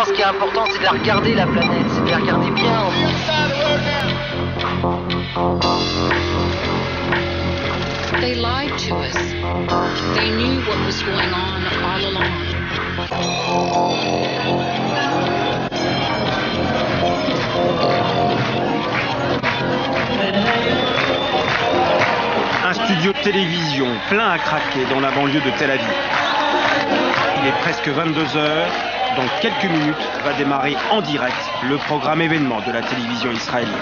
maintenant, ce qui est important, c'est de la regarder, la planète. C'est de la regarder bien. They lied to us. They knew what was going on all along. Un studio de télévision plein à craquer dans la banlieue de Tel Aviv. Il est presque 22 heures. Dans quelques minutes va démarrer en direct le programme événement de la télévision israélienne.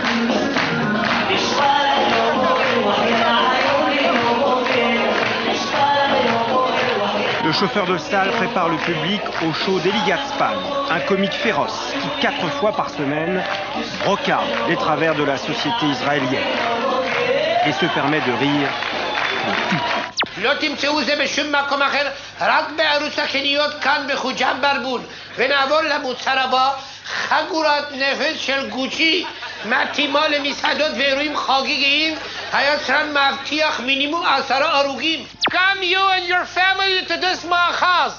Le chauffeur de salle prépare le public au show d'Eli Gatzpan, un comique féroce qui 4 fois par semaine brocarde les travers de la société israélienne et se permet de rire de tout. לא תמצאו זה בשום מקום אחר, רק בערוץ הקניות כאן בחוג'ה ברבון. ונעבור למוצר הבא, חגורת נפץ של גוצ'י, מתאימה למסעדות ואירועים חגיגיים, היצרן מבטיח מינימום 10 הרוגים. Come you and your family to this מאחז.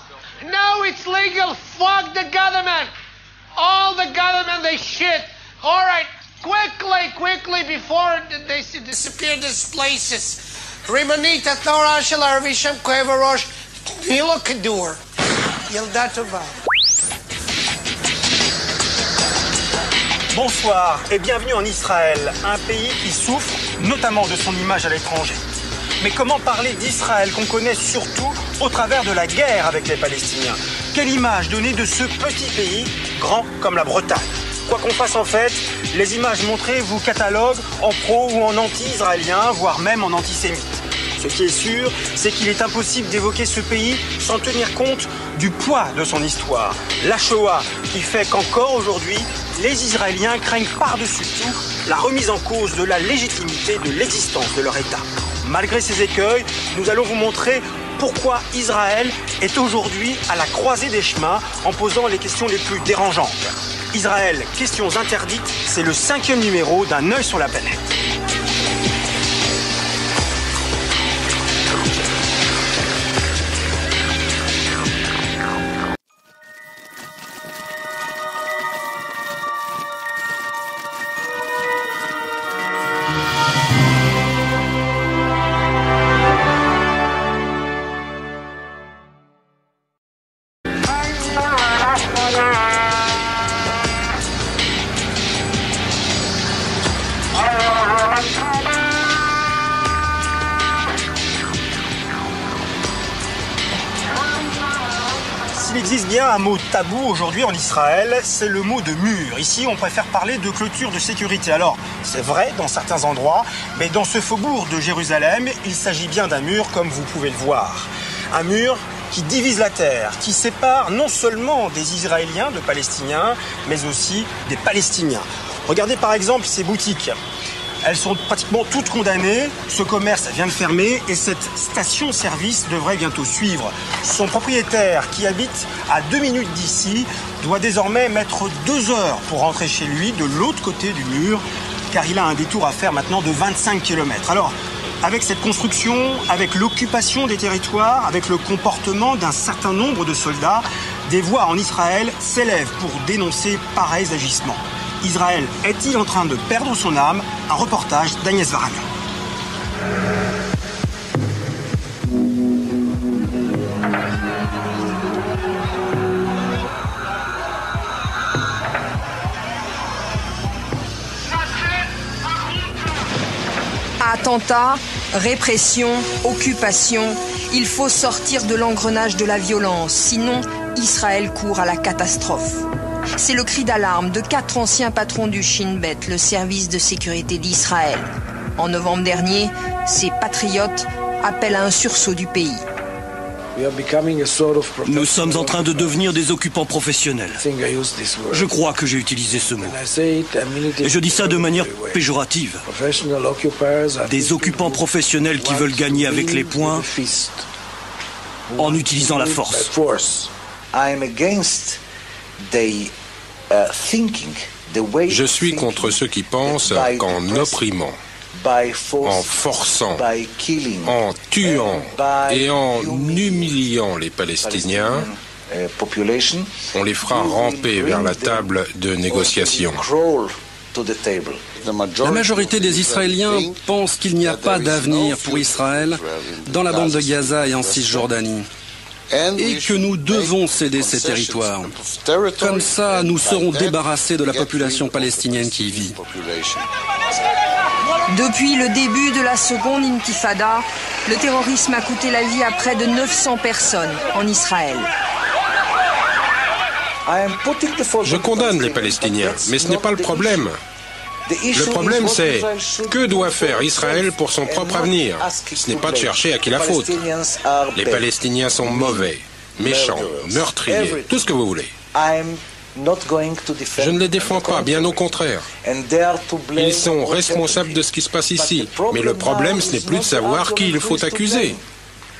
No, it's legal. Fuck the government. All the government, they shit. All right, quickly, before they disappear these places. רימונית התנועה של הערבי שם כואב הראש, תני לו כדור, ילדה טובה. Bonsoir et bienvenue en Israël, un pays qui souffre notamment de son image à l'étranger. Mais comment parler d'Israël qu'on connaît surtout au travers de la guerre avec les Palestiniens? Quelle image donner de ce petit pays, grand comme la Bretagne? Quoi qu'on fasse en fait, les images montrées vous cataloguent en pro ou en anti-israélien, voire même en antisémite. Ce qui est sûr, c'est qu'il est impossible d'évoquer ce pays sans tenir compte du poids de son histoire. La Shoah, qui fait qu'encore aujourd'hui, les Israéliens craignent par-dessus tout la remise en cause de la légitimité de l'existence de leur État. Malgré ces écueils, nous allons vous montrer pourquoi Israël est aujourd'hui à la croisée des chemins en posant les questions les plus dérangeantes. Israël, questions interdites, c'est le 5e numéro d'Un œil sur la planète. S'il existe bien un mot tabou aujourd'hui en Israël, c'est le mot de mur. Ici, on préfère parler de clôture de sécurité. Alors, c'est vrai dans certains endroits, mais dans ce faubourg de Jérusalem, il s'agit bien d'un mur comme vous pouvez le voir. Un mur qui divise la terre, qui sépare non seulement des Israéliens de Palestiniens, mais aussi des Palestiniens. Regardez par exemple ces boutiques. Elles sont pratiquement toutes condamnées, ce commerce vient de fermer et cette station-service devrait bientôt suivre. Son propriétaire, qui habite à 2 minutes d'ici, doit désormais mettre 2 heures pour rentrer chez lui de l'autre côté du mur, car il a un détour à faire maintenant de 25 km. Alors, avec cette construction, avec l'occupation des territoires, avec le comportement d'un certain nombre de soldats, des voix en Israël s'élèvent pour dénoncer pareils agissements. Israël est-il en train de perdre son âme? Un reportage d'Agnès Varagnan. Attentats, répression, occupation, il faut sortir de l'engrenage de la violence, sinon Israël court à la catastrophe. C'est le cri d'alarme de 4 anciens patrons du Shin Bet, le service de sécurité d'Israël. En novembre dernier, ces patriotes appellent à un sursaut du pays. Nous sommes en train de devenir des occupants professionnels. Je crois que j'ai utilisé ce mot. Et je dis ça de manière péjorative. Des occupants professionnels qui veulent gagner avec les poings en utilisant la force. Je suis contre ceux qui pensent qu'en opprimant, en forçant, en tuant et en humiliant les Palestiniens, On les fera ramper vers la table de négociation. La majorité des Israéliens pensent qu'il n'y a pas d'avenir pour Israël dans la bande de Gaza et en Cisjordanie, et que nous devons céder ces territoires. Comme ça, nous serons débarrassés de la population palestinienne qui y vit. Depuis le début de la seconde intifada, le terrorisme a coûté la vie à près de 900 personnes en Israël. Je condamne les Palestiniens, mais ce n'est pas le problème. Le problème, c'est que doit faire Israël pour son propre avenir? Ce n'est pas de chercher à qui la faute. Les Palestiniens sont mauvais, méchants, meurtriers, tout ce que vous voulez. Je ne les défends pas, bien au contraire. Ils sont responsables de ce qui se passe ici. Mais le problème, ce n'est plus de savoir qui il faut accuser.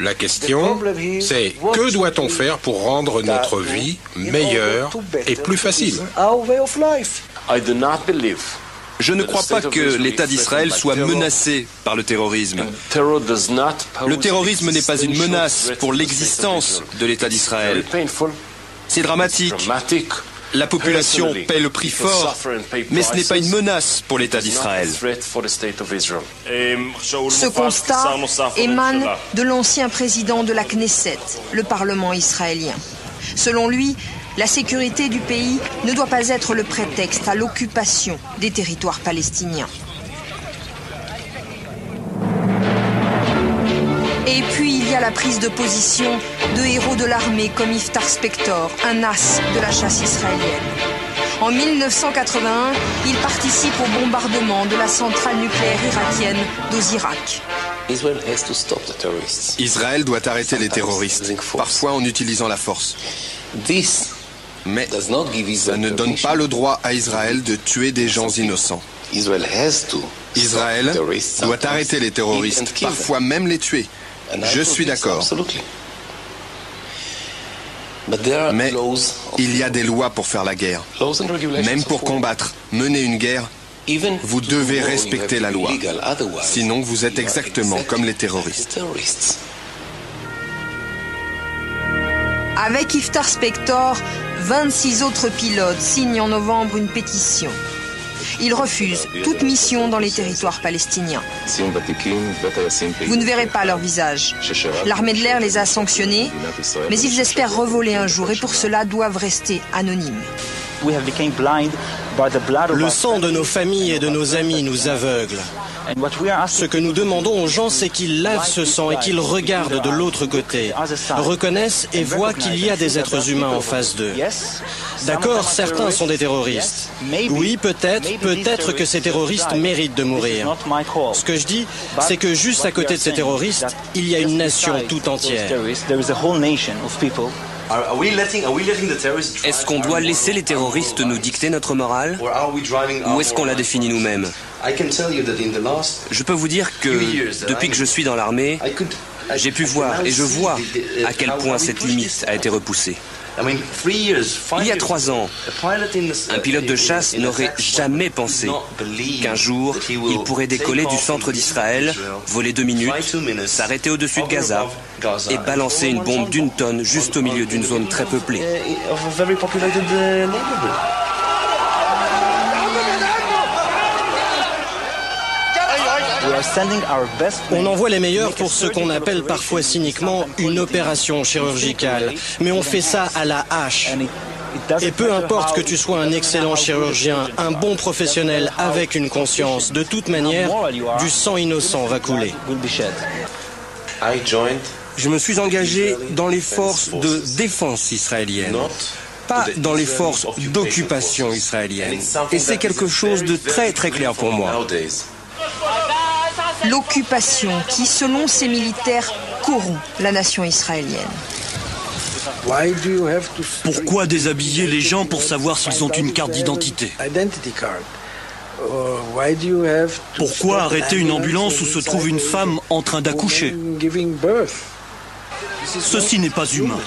La question, c'est que doit-on faire pour rendre notre vie meilleure et plus facile? Je ne crois pas que l'État d'Israël soit menacé par le terrorisme. Le terrorisme n'est pas une menace pour l'existence de l'État d'Israël. C'est dramatique. La population paie le prix fort, mais ce n'est pas une menace pour l'État d'Israël. Ce constat émane de l'ancien président de la Knesset, le Parlement israélien. Selon lui, la sécurité du pays ne doit pas être le prétexte à l'occupation des territoires palestiniens. Et puis il y a la prise de position de héros de l'armée comme Iftar Spector, un as de la chasse israélienne. En 1981, il participe au bombardement de la centrale nucléaire irakienne d'Ozirak. Israël doit arrêter les terroristes, parfois en utilisant la force. Mais ça ne donne pas le droit à Israël de tuer des gens innocents. Israël doit arrêter les terroristes, parfois même les tuer. Je suis d'accord. Mais il y a des lois pour faire la guerre. Même pour combattre, mener une guerre, vous devez respecter la loi. Sinon, vous êtes exactement comme les terroristes. Avec Iftar Spector, 26 autres pilotes signent en novembre une pétition. Ils refusent toute mission dans les territoires palestiniens. Vous ne verrez pas leur visage. L'armée de l'air les a sanctionnés, mais ils espèrent revoler un jour et pour cela doivent rester anonymes. Le sang de nos familles et de nos amis nous aveugle. Ce que nous demandons aux gens, c'est qu'ils lavent ce sang et qu'ils regardent de l'autre côté, reconnaissent et voient qu'il y a des êtres humains en face d'eux. D'accord, certains sont des terroristes. Oui, peut-être que ces terroristes méritent de mourir. Ce que je dis, c'est que juste à côté de ces terroristes, il y a une nation tout entière. Est-ce qu'on doit laisser les terroristes nous dicter notre morale? Ou est-ce qu'on la définit nous-mêmes? Je peux vous dire que depuis que je suis dans l'armée, j'ai pu voir et je vois à quel point cette limite a été repoussée. Il y a 3 ans, un pilote de chasse n'aurait jamais pensé qu'un jour, il pourrait décoller du centre d'Israël, voler 2 minutes, s'arrêter au-dessus de Gaza et balancer une bombe d'1 tonne juste au milieu d'une zone très peuplée. On envoie les meilleurs pour ce qu'on appelle parfois cyniquement une opération chirurgicale. Mais on fait ça à la hache. Et peu importe que tu sois un excellent chirurgien, un bon professionnel avec une conscience, de toute manière, du sang innocent va couler. Je me suis engagé dans les forces de défense israéliennes, pas dans les forces d'occupation israélienne. Et c'est quelque chose de très très clair pour moi. L'occupation qui, selon ces militaires, corrompt la nation israélienne. Pourquoi déshabiller les gens pour savoir s'ils ont une carte d'identité? Pourquoi arrêter une ambulance où se trouve une femme en train d'accoucher? Ceci n'est pas humain.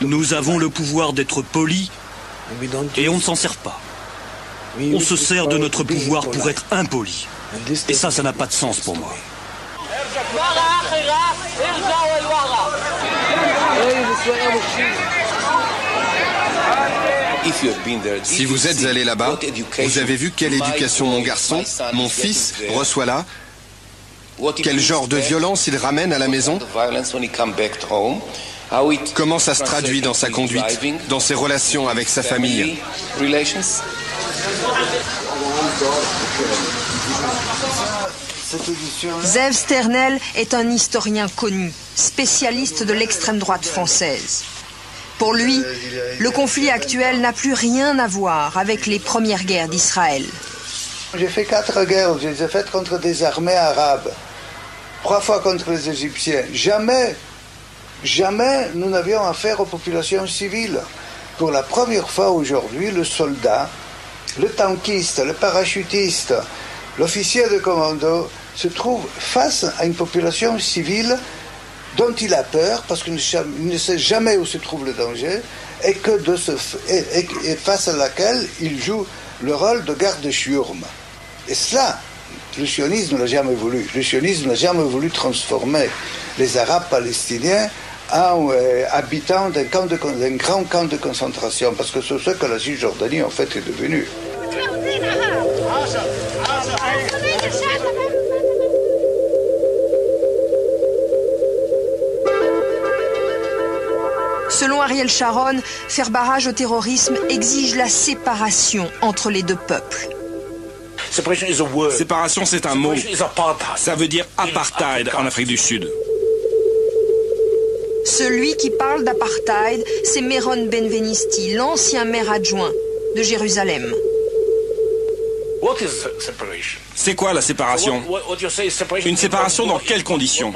Nous avons le pouvoir d'être polis et on ne s'en sert pas. On se sert de notre pouvoir pour être impoli. Et ça n'a pas de sens pour moi. Si vous êtes allé là-bas, vous avez vu quelle éducation mon garçon, mon fils, reçoit là? Quel genre de violence il ramène à la maison? Comment ça se traduit dans sa conduite, dans ses relations avec sa famille? Zeev Sternel est un historien connu, spécialiste de l'extrême droite française. Pour lui, le conflit actuel n'a plus rien à voir avec les premières guerres d'Israël. J'ai fait 4 guerres, je les ai faites contre des armées arabes, 3 fois contre les Égyptiens. Jamais nous n'avions affaire aux populations civiles. Pour la première fois aujourd'hui, le soldat, le tankiste, le parachutiste, l'officier de commando se trouve face à une population civile dont il a peur parce qu'il ne sait jamais où se trouve le danger et face à laquelle il joue le rôle de garde-chiourme. Et cela, le sionisme ne l'a jamais voulu. Le sionisme n'a jamais voulu transformer les Arabes palestiniens en habitants d'un grand camp de concentration, parce que c'est ce que la Cisjordanie en fait est devenue. Selon Ariel Sharon, faire barrage au terrorisme exige la séparation entre les deux peuples. Séparation, c'est un mot. Ça veut dire apartheid en Afrique du Sud. Celui qui parle d'apartheid, c'est Meron Benvenisti, l'ancien maire adjoint de Jérusalem. C'est quoi la séparation? Une séparation dans quelles conditions?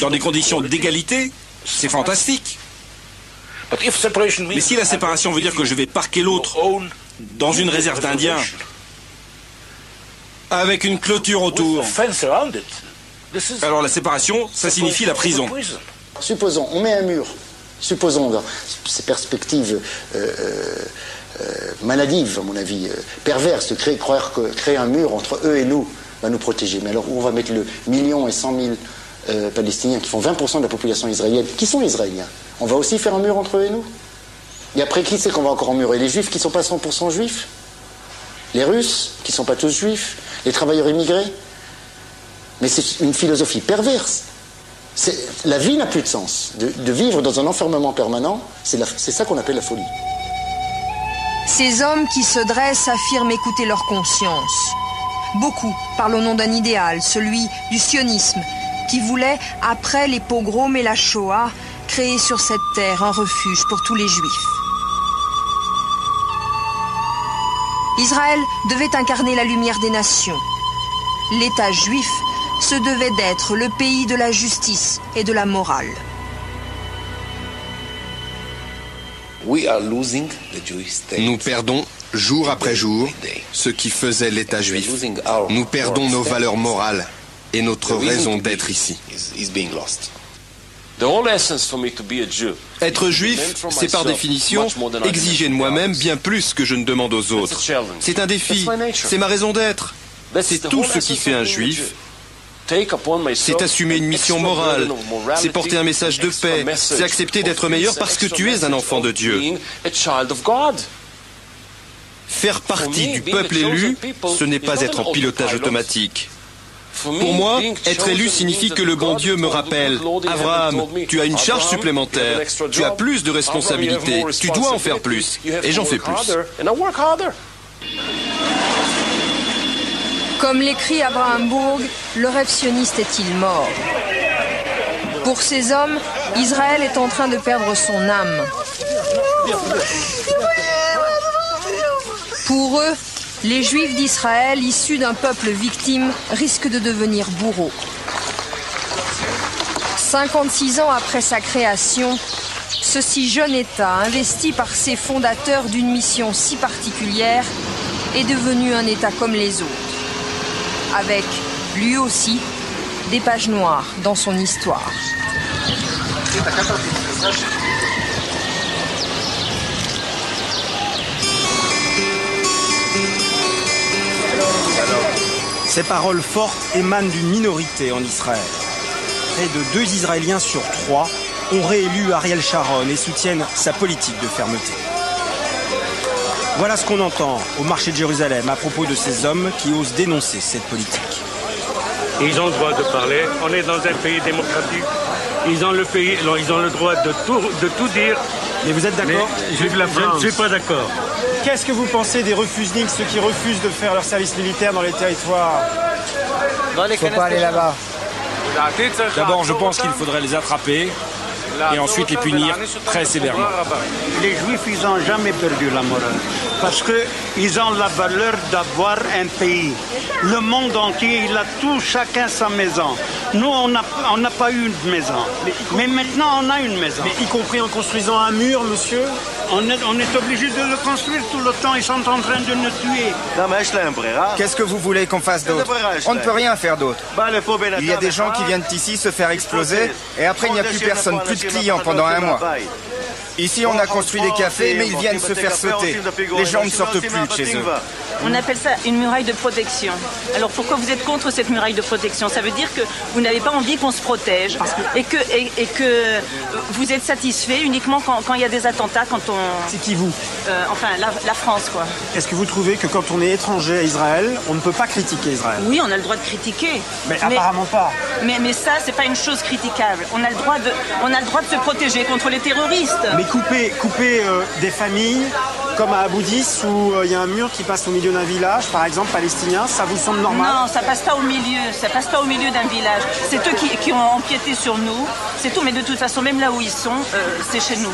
Dans des conditions d'égalité? C'est fantastique. Mais si la séparation veut dire que je vais parquer l'autre dans une réserve d'Indiens, avec une clôture autour, alors la séparation, ça signifie la prison. Supposons, on met un mur. Supposons, dans ces perspectives maladives, à mon avis, perverses, de croire que créer un mur entre eux et nous va nous protéger. Mais alors, où on va mettre le 1,1 million Palestiniens qui font 20% de la population israélienne, qui sont israéliens? On va aussi faire un mur entre eux et nous? Et après, qui c'est qu'on va encore emmurer? Les juifs qui ne sont pas 100% juifs? Les Russes qui ne sont pas tous juifs? Les travailleurs immigrés? Mais c'est une philosophie perverse. La vie n'a plus de sens. De vivre dans un enfermement permanent, c'est ça qu'on appelle la folie. Ces hommes qui se dressent affirment écouter leur conscience. Beaucoup parlent au nom d'un idéal, celui du sionisme, qui voulait, après les pogroms et la Shoah, créer sur cette terre un refuge pour tous les Juifs. Israël devait incarner la lumière des nations. L'État juif se devait d'être le pays de la justice et de la morale. Nous perdons, jour après jour, ce qui faisait l'État juif. Nous perdons nos valeurs morales et notre raison d'être ici. Être juif, c'est par définition exiger de moi-même bien plus que je ne demande aux autres. C'est un défi, c'est ma raison d'être. C'est tout ce qui fait un juif. C'est assumer une mission morale, c'est porter un message de paix, c'est accepter d'être meilleur parce que tu es un enfant de Dieu. Faire partie du peuple élu, ce n'est pas être en pilotage automatique. Pour moi, être élu signifie que le bon Dieu me rappelle, Abraham, tu as une charge supplémentaire, tu as plus de responsabilités, tu dois en faire plus, et j'en fais plus. Comme l'écrit Abraham Burg, le rêve sioniste est-il mort? Pour ces hommes, Israël est en train de perdre son âme. Pour eux, les Juifs d'Israël, issus d'un peuple victime, risquent de devenir bourreaux. 56 ans après sa création, ce si jeune État, investi par ses fondateurs d'une mission si particulière, est devenu un État comme les autres, avec, lui aussi, des pages noires dans son histoire. Ces paroles fortes émanent d'une minorité en Israël. Près de 2 Israéliens sur 3 ont réélu Ariel Sharon et soutiennent sa politique de fermeté. Voilà ce qu'on entend au marché de Jérusalem à propos de ces hommes qui osent dénoncer cette politique. Ils ont le droit de parler. On est dans un pays démocratique. Ils ont le droit de tout dire. Mais vous êtes d'accord? Je ne suis pas d'accord. Qu'est-ce que vous pensez des refusniks, ceux qui refusent de faire leur service militaire dans les territoires? Il ne faut pas aller là-bas. D'abord, je pense qu'il faudrait les attraper et ensuite les punir très sévèrement. Les Juifs, ils n'ont jamais perdu la morale parce qu'ils ont la valeur d'avoir un pays. Le monde entier, il a tout, chacun sa maison. Nous, on n'a pas eu une maison. Mais maintenant, on a une maison. Mais y compris en construisant un mur, monsieur? On est obligé de le construire tout le temps. Ils sont en train de nous tuer. Qu'est-ce que vous voulez qu'on fasse d'autre? On ne peut rien faire d'autre. Il y a des gens qui viennent ici se faire exploser et après il n'y a plus personne, plus de clients pendant un mois. Ici, on a construit des cafés, mais ils viennent se faire sauter. Les gens ne sortent plus de chez eux. On appelle ça une muraille de protection. Alors pourquoi vous êtes contre cette muraille de protection? Ça veut dire que vous n'avez pas envie qu'on se protège et que vous êtes satisfait uniquement quand il y a des attentats, quand on... C'est qui vous? Enfin, la France, quoi. Est-ce que vous trouvez que quand on est étranger à Israël, on ne peut pas critiquer Israël? Oui, on a le droit de critiquer. Mais apparemment pas. Mais ça, c'est pas une chose critiquable. On a le droit de se protéger contre les terroristes. Mais couper des familles, comme à Abu Dis, où il y a un mur qui passe au milieu d'un village, par exemple, palestinien, ça vous semble normal? Non, ça passe pas au milieu. Ça passe pas au milieu d'un village. C'est eux qui ont empiété sur nous. C'est tout, mais de toute façon, même là où ils sont, c'est chez nous.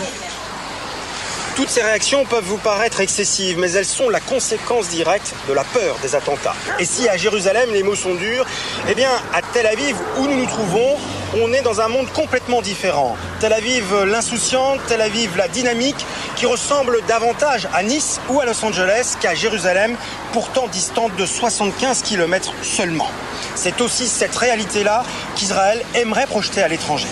Toutes ces réactions peuvent vous paraître excessives, mais elles sont la conséquence directe de la peur des attentats. Et si à Jérusalem les mots sont durs, eh bien à Tel Aviv, où nous nous trouvons, on est dans un monde complètement différent. Tel Aviv l'insouciante, Tel Aviv la dynamique, qui ressemble davantage à Nice ou à Los Angeles qu'à Jérusalem, pourtant distante de 75 km seulement. C'est aussi cette réalité-là qu'Israël aimerait projeter à l'étranger.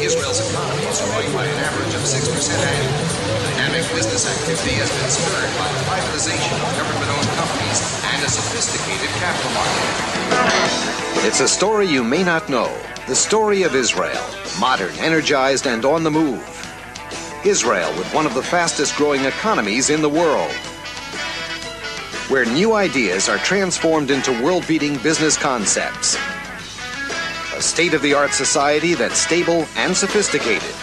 Israel's economy is growing by an average of 6% annually. Dynamic business activity has been spurred by the privatization of government-owned companies and a sophisticated capital market. It's a story you may not know. The story of Israel, modern, energized, and on the move. Israel with one of the fastest-growing economies in the world, where new ideas are transformed into world-beating business concepts. A state-of-the-art society that's stable and sophisticated.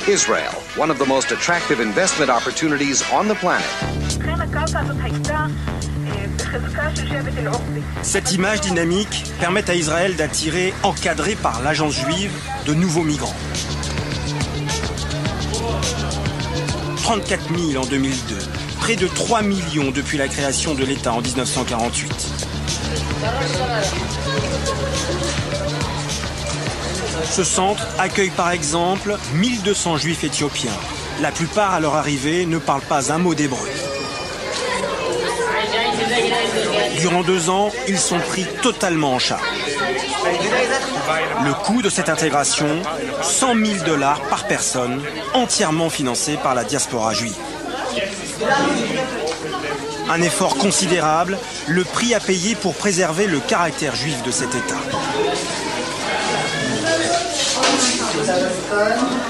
Israel, one of the most attractive investment opportunities on the planet. Cette image dynamique permet à Israël d'attirer, encadré par l'agence juive, de nouveaux migrants. 34 000 en 2002, près de 3 millions depuis la création de l'État en 1948. Ce centre accueille par exemple 1200 juifs éthiopiens. La plupart à leur arrivée ne parlent pas un mot d'hébreu. Durant 2 ans, ils sont pris totalement en charge. Le coût de cette intégration, $100 000 par personne, entièrement financé par la diaspora juive. Un effort considérable, le prix à payer pour préserver le caractère juif de cet État.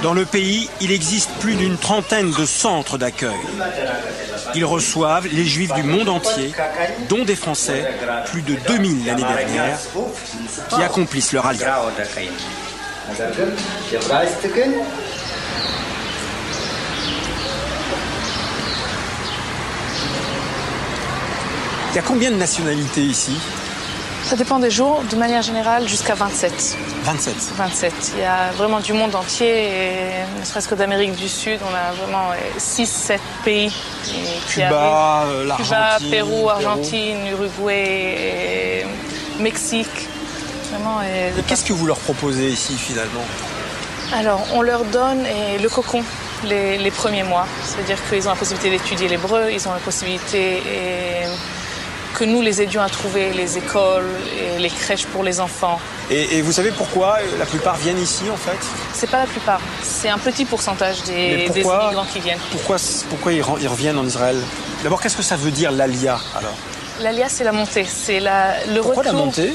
Dans le pays, il existe plus d'une trentaine de centres d'accueil. Ils reçoivent les Juifs du monde entier, dont des Français, plus de 2000 l'année dernière, qui accomplissent leur alliance. Il y a combien de nationalités ici? Ça dépend des jours, de manière générale jusqu'à 27. 27. Il y a vraiment du monde entier, et ne serait-ce que d'Amérique du Sud, on a vraiment 6-7 pays. Cuba, Cuba, Pérou, Argentine, Uruguay, Mexique. Vraiment, et qu'est-ce que vous leur proposez ici finalement? Alors, on leur donne le cocon les premiers mois. C'est-à-dire qu'ils ont la possibilité d'étudier l'hébreu, ils ont la possibilité... que nous les aidions à trouver les écoles et les crèches pour les enfants. Et vous savez pourquoi la plupart viennent ici en fait? C'est pas la plupart, c'est un petit pourcentage des immigrants qui viennent. Pourquoi ils reviennent en Israël? D'abord, qu'est-ce que ça veut dire l'Aliyah alors? L'Aliyah, c'est la montée, c'est le Pourquoi retour. la montée?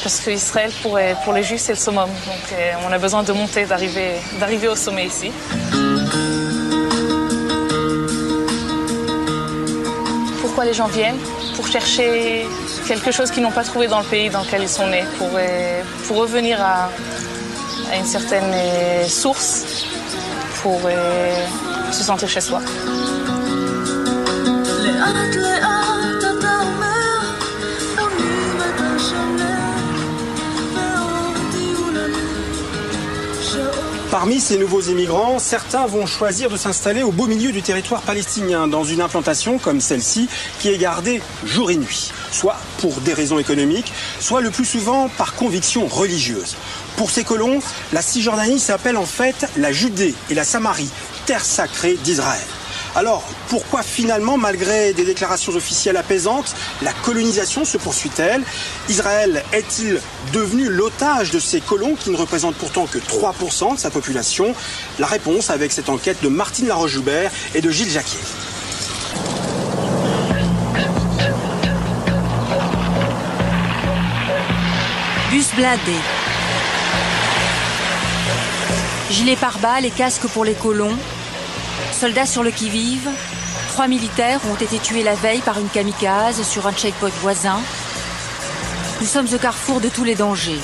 Parce qu'Israël, pour les Juifs, c'est le summum. Donc on a besoin de monter, d'arriver au sommet ici. Pourquoi les gens viennent? Pour chercher quelque chose qu'ils n'ont pas trouvé dans le pays dans lequel ils sont nés, pour revenir à une certaine source, pour se sentir chez soi. Parmi ces nouveaux immigrants, certains vont choisir de s'installer au beau milieu du territoire palestinien, dans une implantation comme celle-ci, qui est gardée jour et nuit, soit pour des raisons économiques, soit le plus souvent par conviction religieuse. Pour ces colons, la Cisjordanie s'appelle en fait la Judée et la Samarie, terre sacrée d'Israël. Alors, pourquoi finalement, malgré des déclarations officielles apaisantes, la colonisation se poursuit-elle? Israël est-il devenu l'otage de ces colons qui ne représentent pourtant que 3% de sa population? La réponse avec cette enquête de Martine Laroche-Joubert et de Gilles Jacquier. Bus blindé. Gilets pare-balles et casques pour les colons. Soldats sur le qui-vive, 3 militaires ont été tués la veille par une kamikaze sur un checkpoint voisin. Nous sommes au carrefour de tous les dangers.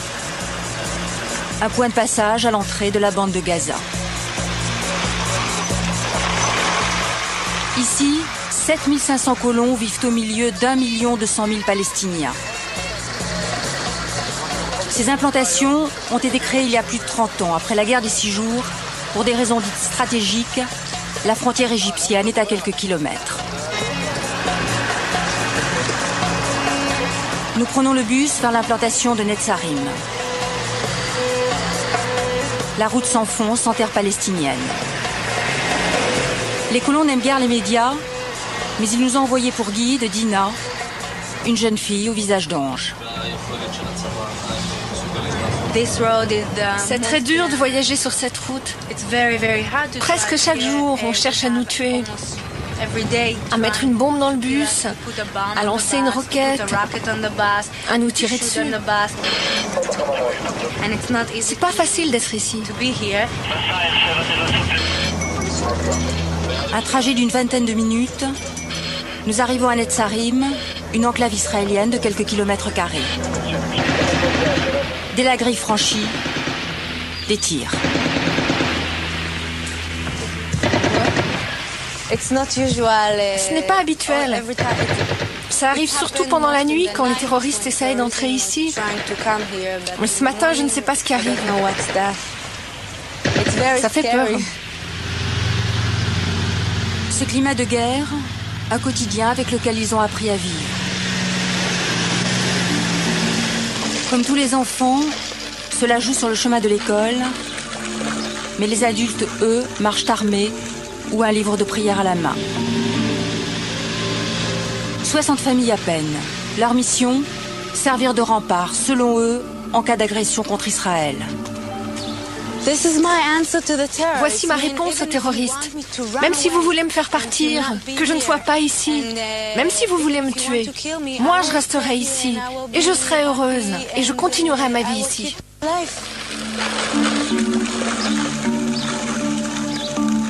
Un point de passage à l'entrée de la bande de Gaza. Ici, 7500 colons vivent au milieu d'1 200 000 Palestiniens. Ces implantations ont été créées il y a plus de 30 ans, après la guerre des 6 jours, pour des raisons dites stratégiques. La frontière égyptienne est à quelques kilomètres. Nous prenons le bus vers l'implantation de Netzarim. La route s'enfonce en terre palestinienne. Les colons n'aiment guère les médias, mais ils nous ont envoyé pour guide Dina, une jeune fille au visage d'ange. C'est très dur de voyager sur cette route. Presque chaque jour, on cherche à nous tuer, à mettre une bombe dans le bus, à lancer une roquette, à nous tirer dessus. C'est pas facile d'être ici. Un trajet d'une vingtaine de minutes, nous arrivons à Netzarim, une enclave israélienne de quelques kilomètres carrés. Dès la grille franchie, des tirs. Ce n'est pas habituel. Ça arrive surtout pendant la nuit quand les terroristes essayent d'entrer ici. Mais ce matin, je ne sais pas ce qui arrive. Ça fait peur. Ce climat de guerre, un quotidien avec lequel ils ont appris à vivre. Comme tous les enfants, cela joue sur le chemin de l'école, mais les adultes, eux, marchent armés ou un livre de prière à la main. 60 familles à peine. Leur mission, servir de rempart, selon eux, en cas d'agression contre Israël. Voici ma réponse aux terroristes. Même si vous voulez me faire partir, que je ne sois pas ici, même si vous voulez me tuer, moi je resterai ici et je serai heureuse et je continuerai ma vie ici.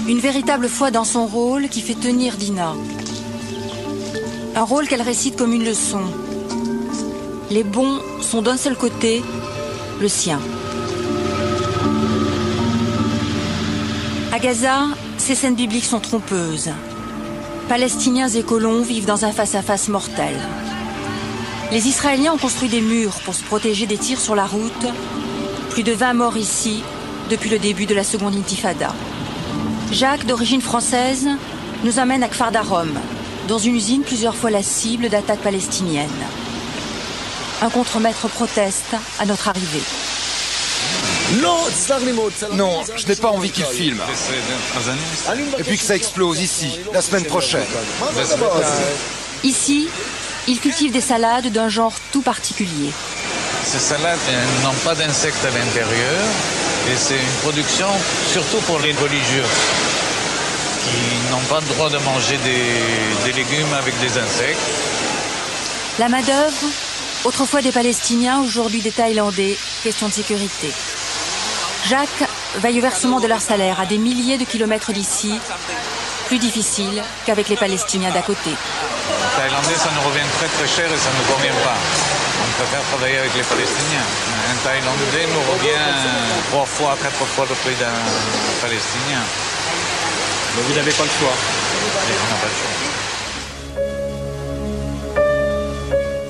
Une véritable foi dans son rôle qui fait tenir Dina. Un rôle qu'elle récite comme une leçon. Les bons sont d'un seul côté, le sien. À Gaza, ces scènes bibliques sont trompeuses. Palestiniens et colons vivent dans un face-à-face mortel. Les Israéliens ont construit des murs pour se protéger des tirs sur la route. Plus de 20 morts ici depuis le début de la seconde intifada. Jacques, d'origine française, nous amène à Kfar Darom, dans une usine plusieurs fois la cible d'attaques palestiniennes. Un contremaître proteste à notre arrivée. Non, je n'ai pas envie qu'il filme. Et puis que ça explose ici, la semaine prochaine. Ici, ils cultivent des salades d'un genre tout particulier. Ces salades n'ont pas d'insectes à l'intérieur et c'est une production surtout pour les religieux qui n'ont pas le droit de manger des légumes avec des insectes. La main-d'œuvre, autrefois des Palestiniens, aujourd'hui des Thaïlandais, question de sécurité. Jacques veille au versement de leur salaire à des milliers de kilomètres d'ici, plus difficile qu'avec les Palestiniens d'à côté. Les Thaïlandais, ça nous revient très très cher et ça ne nous convient pas. On préfère travailler avec les Palestiniens. Un Thaïlandais nous revient 3 fois, 4 fois le prix d'un Palestinien. Mais vous n'avez pas le choix. Et on n'a pas le choix.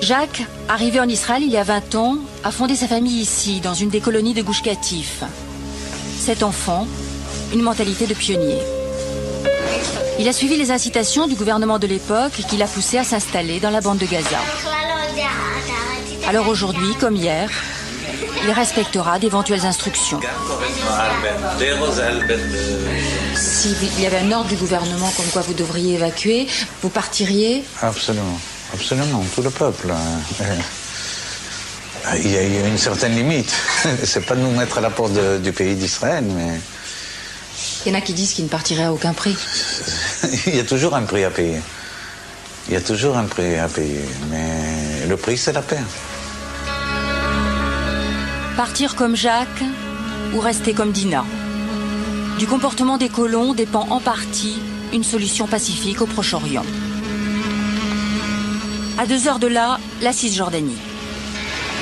Jacques, arrivé en Israël il y a 20 ans, a fondé sa famille ici, dans une des colonies de Gush Katif. 7 enfants, une mentalité de pionnier. Il a suivi les incitations du gouvernement de l'époque qui l'a poussé à s'installer dans la bande de Gaza. Alors aujourd'hui, comme hier, il respectera d'éventuelles instructions. S'il y avait un ordre du gouvernement comme quoi vous devriez évacuer, vous partiriez? Absolument. Absolument, tout le peuple. Il y a une certaine limite. C'est pas de nous mettre à la porte du pays d'Israël, mais... Il y en a qui disent qu'ils ne partiraient à aucun prix. Il y a toujours un prix à payer. Il y a toujours un prix à payer. Mais le prix, c'est la paix. Partir comme Jacques ou rester comme Dina. Du comportement des colons dépend en partie une solution pacifique au Proche-Orient. À 2 heures de là, la Cisjordanie.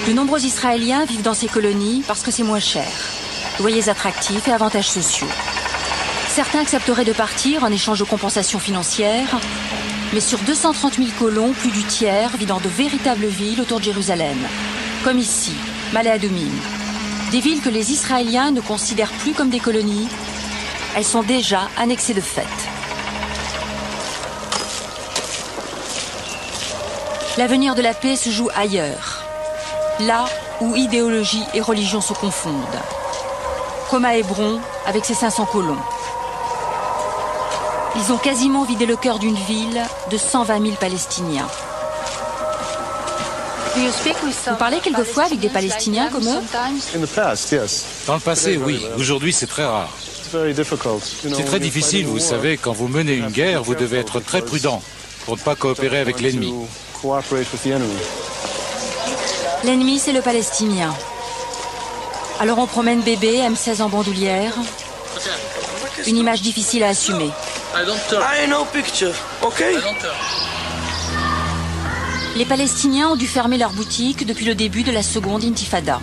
De nombreux Israéliens vivent dans ces colonies parce que c'est moins cher. Loyers attractifs et avantages sociaux. Certains accepteraient de partir en échange de compensations financières, mais sur 230 000 colons, plus du tiers vit dans de véritables villes autour de Jérusalem, comme ici, Ma'ale Adumim. Des villes que les Israéliens ne considèrent plus comme des colonies, elles sont déjà annexées de fait. L'avenir de la paix se joue ailleurs, là où idéologie et religion se confondent, comme à Hébron avec ses 500 colons. Ils ont quasiment vidé le cœur d'une ville de 120 000 Palestiniens. Vous parlez quelquefois avec des Palestiniens comme eux? Dans le passé, oui. Aujourd'hui, c'est très rare. C'est très difficile, vous savez, quand vous menez une guerre, vous devez être très prudent pour ne pas coopérer avec l'ennemi. L'ennemi, c'est le Palestinien. Alors on promène bébé, M16 en bandoulière. Une image difficile à assumer. Les Palestiniens ont dû fermer leurs boutiques depuis le début de la seconde intifada.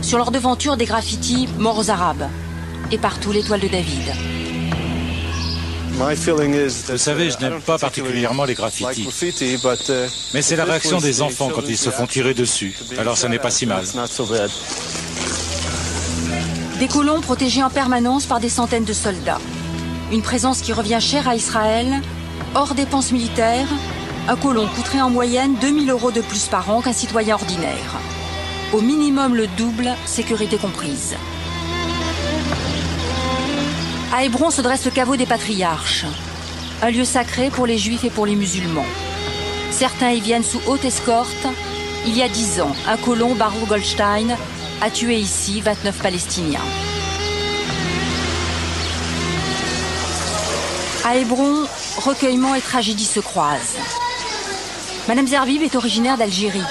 Sur leur devanture, des graffitis « Morts aux Arabes » et partout l'étoile de David. Vous savez, je n'aime pas particulièrement les graffitis. Mais c'est la réaction des enfants quand ils se font tirer dessus. Alors ça n'est pas si mal. Des colons protégés en permanence par des centaines de soldats. Une présence qui revient chère à Israël, hors dépenses militaires. Un colon coûterait en moyenne 2 000 € de plus par an qu'un citoyen ordinaire. Au minimum le double, sécurité comprise. À Hébron se dresse le caveau des patriarches, un lieu sacré pour les juifs et pour les musulmans. Certains y viennent sous haute escorte. Il y a 10 ans, un colon, Baruch Goldstein, a tué ici 29 Palestiniens. À Hébron, recueillement et tragédie se croisent. Madame Zerbib est originaire d'Algérie.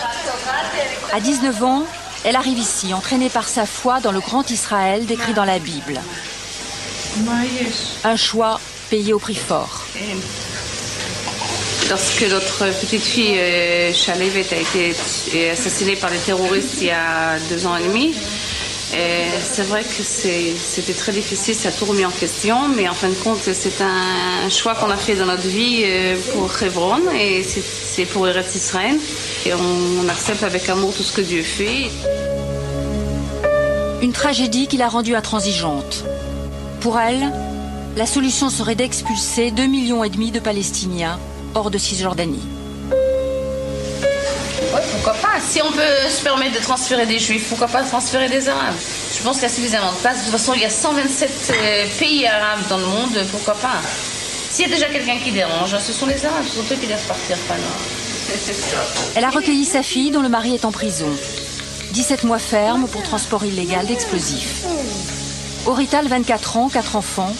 À 19 ans, elle arrive ici, entraînée par sa foi dans le grand Israël décrit dans la Bible. Un choix payé au prix fort. Lorsque notre petite fille Shalevet a été assassinée par les terroristes il y a 2 ans et demi, c'est vrai que c'était très difficile, ça a tout remis en question, mais en fin de compte, c'est un choix qu'on a fait dans notre vie pour Hébron et c'est pour Eretz Israël. Et on accepte avec amour tout ce que Dieu fait. Une tragédie qui l'a rendue intransigeante. Pour elle, la solution serait d'expulser 2,5 millions de Palestiniens hors de Cisjordanie. Oui, pourquoi pas? Si on peut se permettre de transférer des Juifs, pourquoi pas transférer des Arabes? Je pense qu'il y a suffisamment de place. De toute façon, il y a 127 pays arabes dans le monde, pourquoi pas? S'il y a déjà quelqu'un qui dérange, ce sont les Arabes, ce sont eux qui doivent partir, pas nous. Elle a recueilli sa fille dont le mari est en prison. 17 mois ferme pour transport illégal d'explosifs. Aurital, 24 ans, 4 enfants,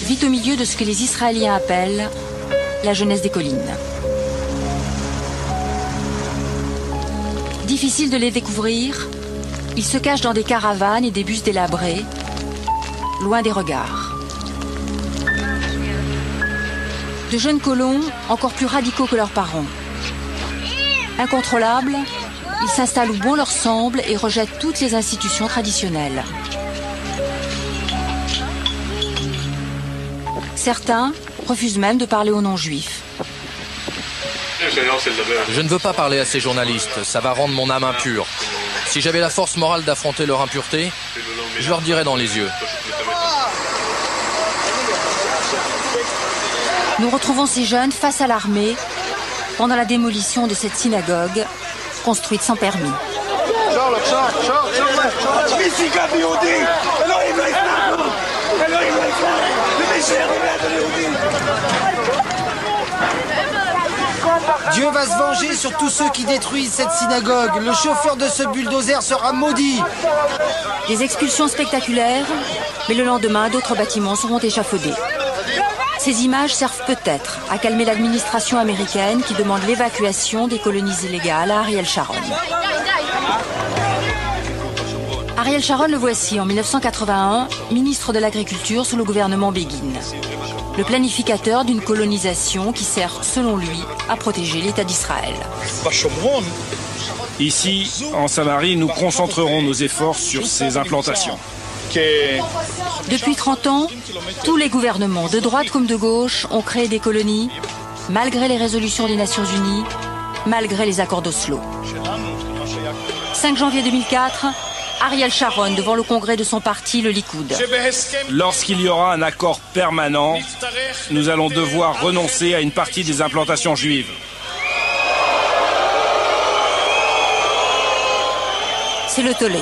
vit au milieu de ce que les Israéliens appellent la jeunesse des collines. Difficile de les découvrir, ils se cachent dans des caravanes et des bus délabrés, loin des regards. De jeunes colons, encore plus radicaux que leurs parents. Incontrôlables, ils s'installent où bon leur semble et rejettent toutes les institutions traditionnelles. Certains refusent même de parler aux non-juifs. Je ne veux pas parler à ces journalistes, ça va rendre mon âme impure. Si j'avais la force morale d'affronter leur impureté, je leur dirais dans les yeux. Nous retrouvons ces jeunes face à l'armée pendant la démolition de cette synagogue construite sans permis. Dieu va se venger sur tous ceux qui détruisent cette synagogue. Le chauffeur de ce bulldozer sera maudit. Des expulsions spectaculaires, mais le lendemain, d'autres bâtiments seront échafaudés. Ces images servent peut-être à calmer l'administration américaine qui demande l'évacuation des colonies illégales à Ariel Sharon. Ariel Sharon le voici en 1981, ministre de l'Agriculture sous le gouvernement Begin. Le planificateur d'une colonisation qui sert, selon lui, à protéger l'État d'Israël. Ici, en Samarie, nous concentrerons nos efforts sur ces implantations. Depuis 30 ans, tous les gouvernements, de droite comme de gauche, ont créé des colonies, malgré les résolutions des Nations Unies, malgré les accords d'Oslo. 5 janvier 2004, Ariel Sharon devant le congrès de son parti, le Likoud. Lorsqu'il y aura un accord permanent, nous allons devoir renoncer à une partie des implantations juives. C'est le tollé.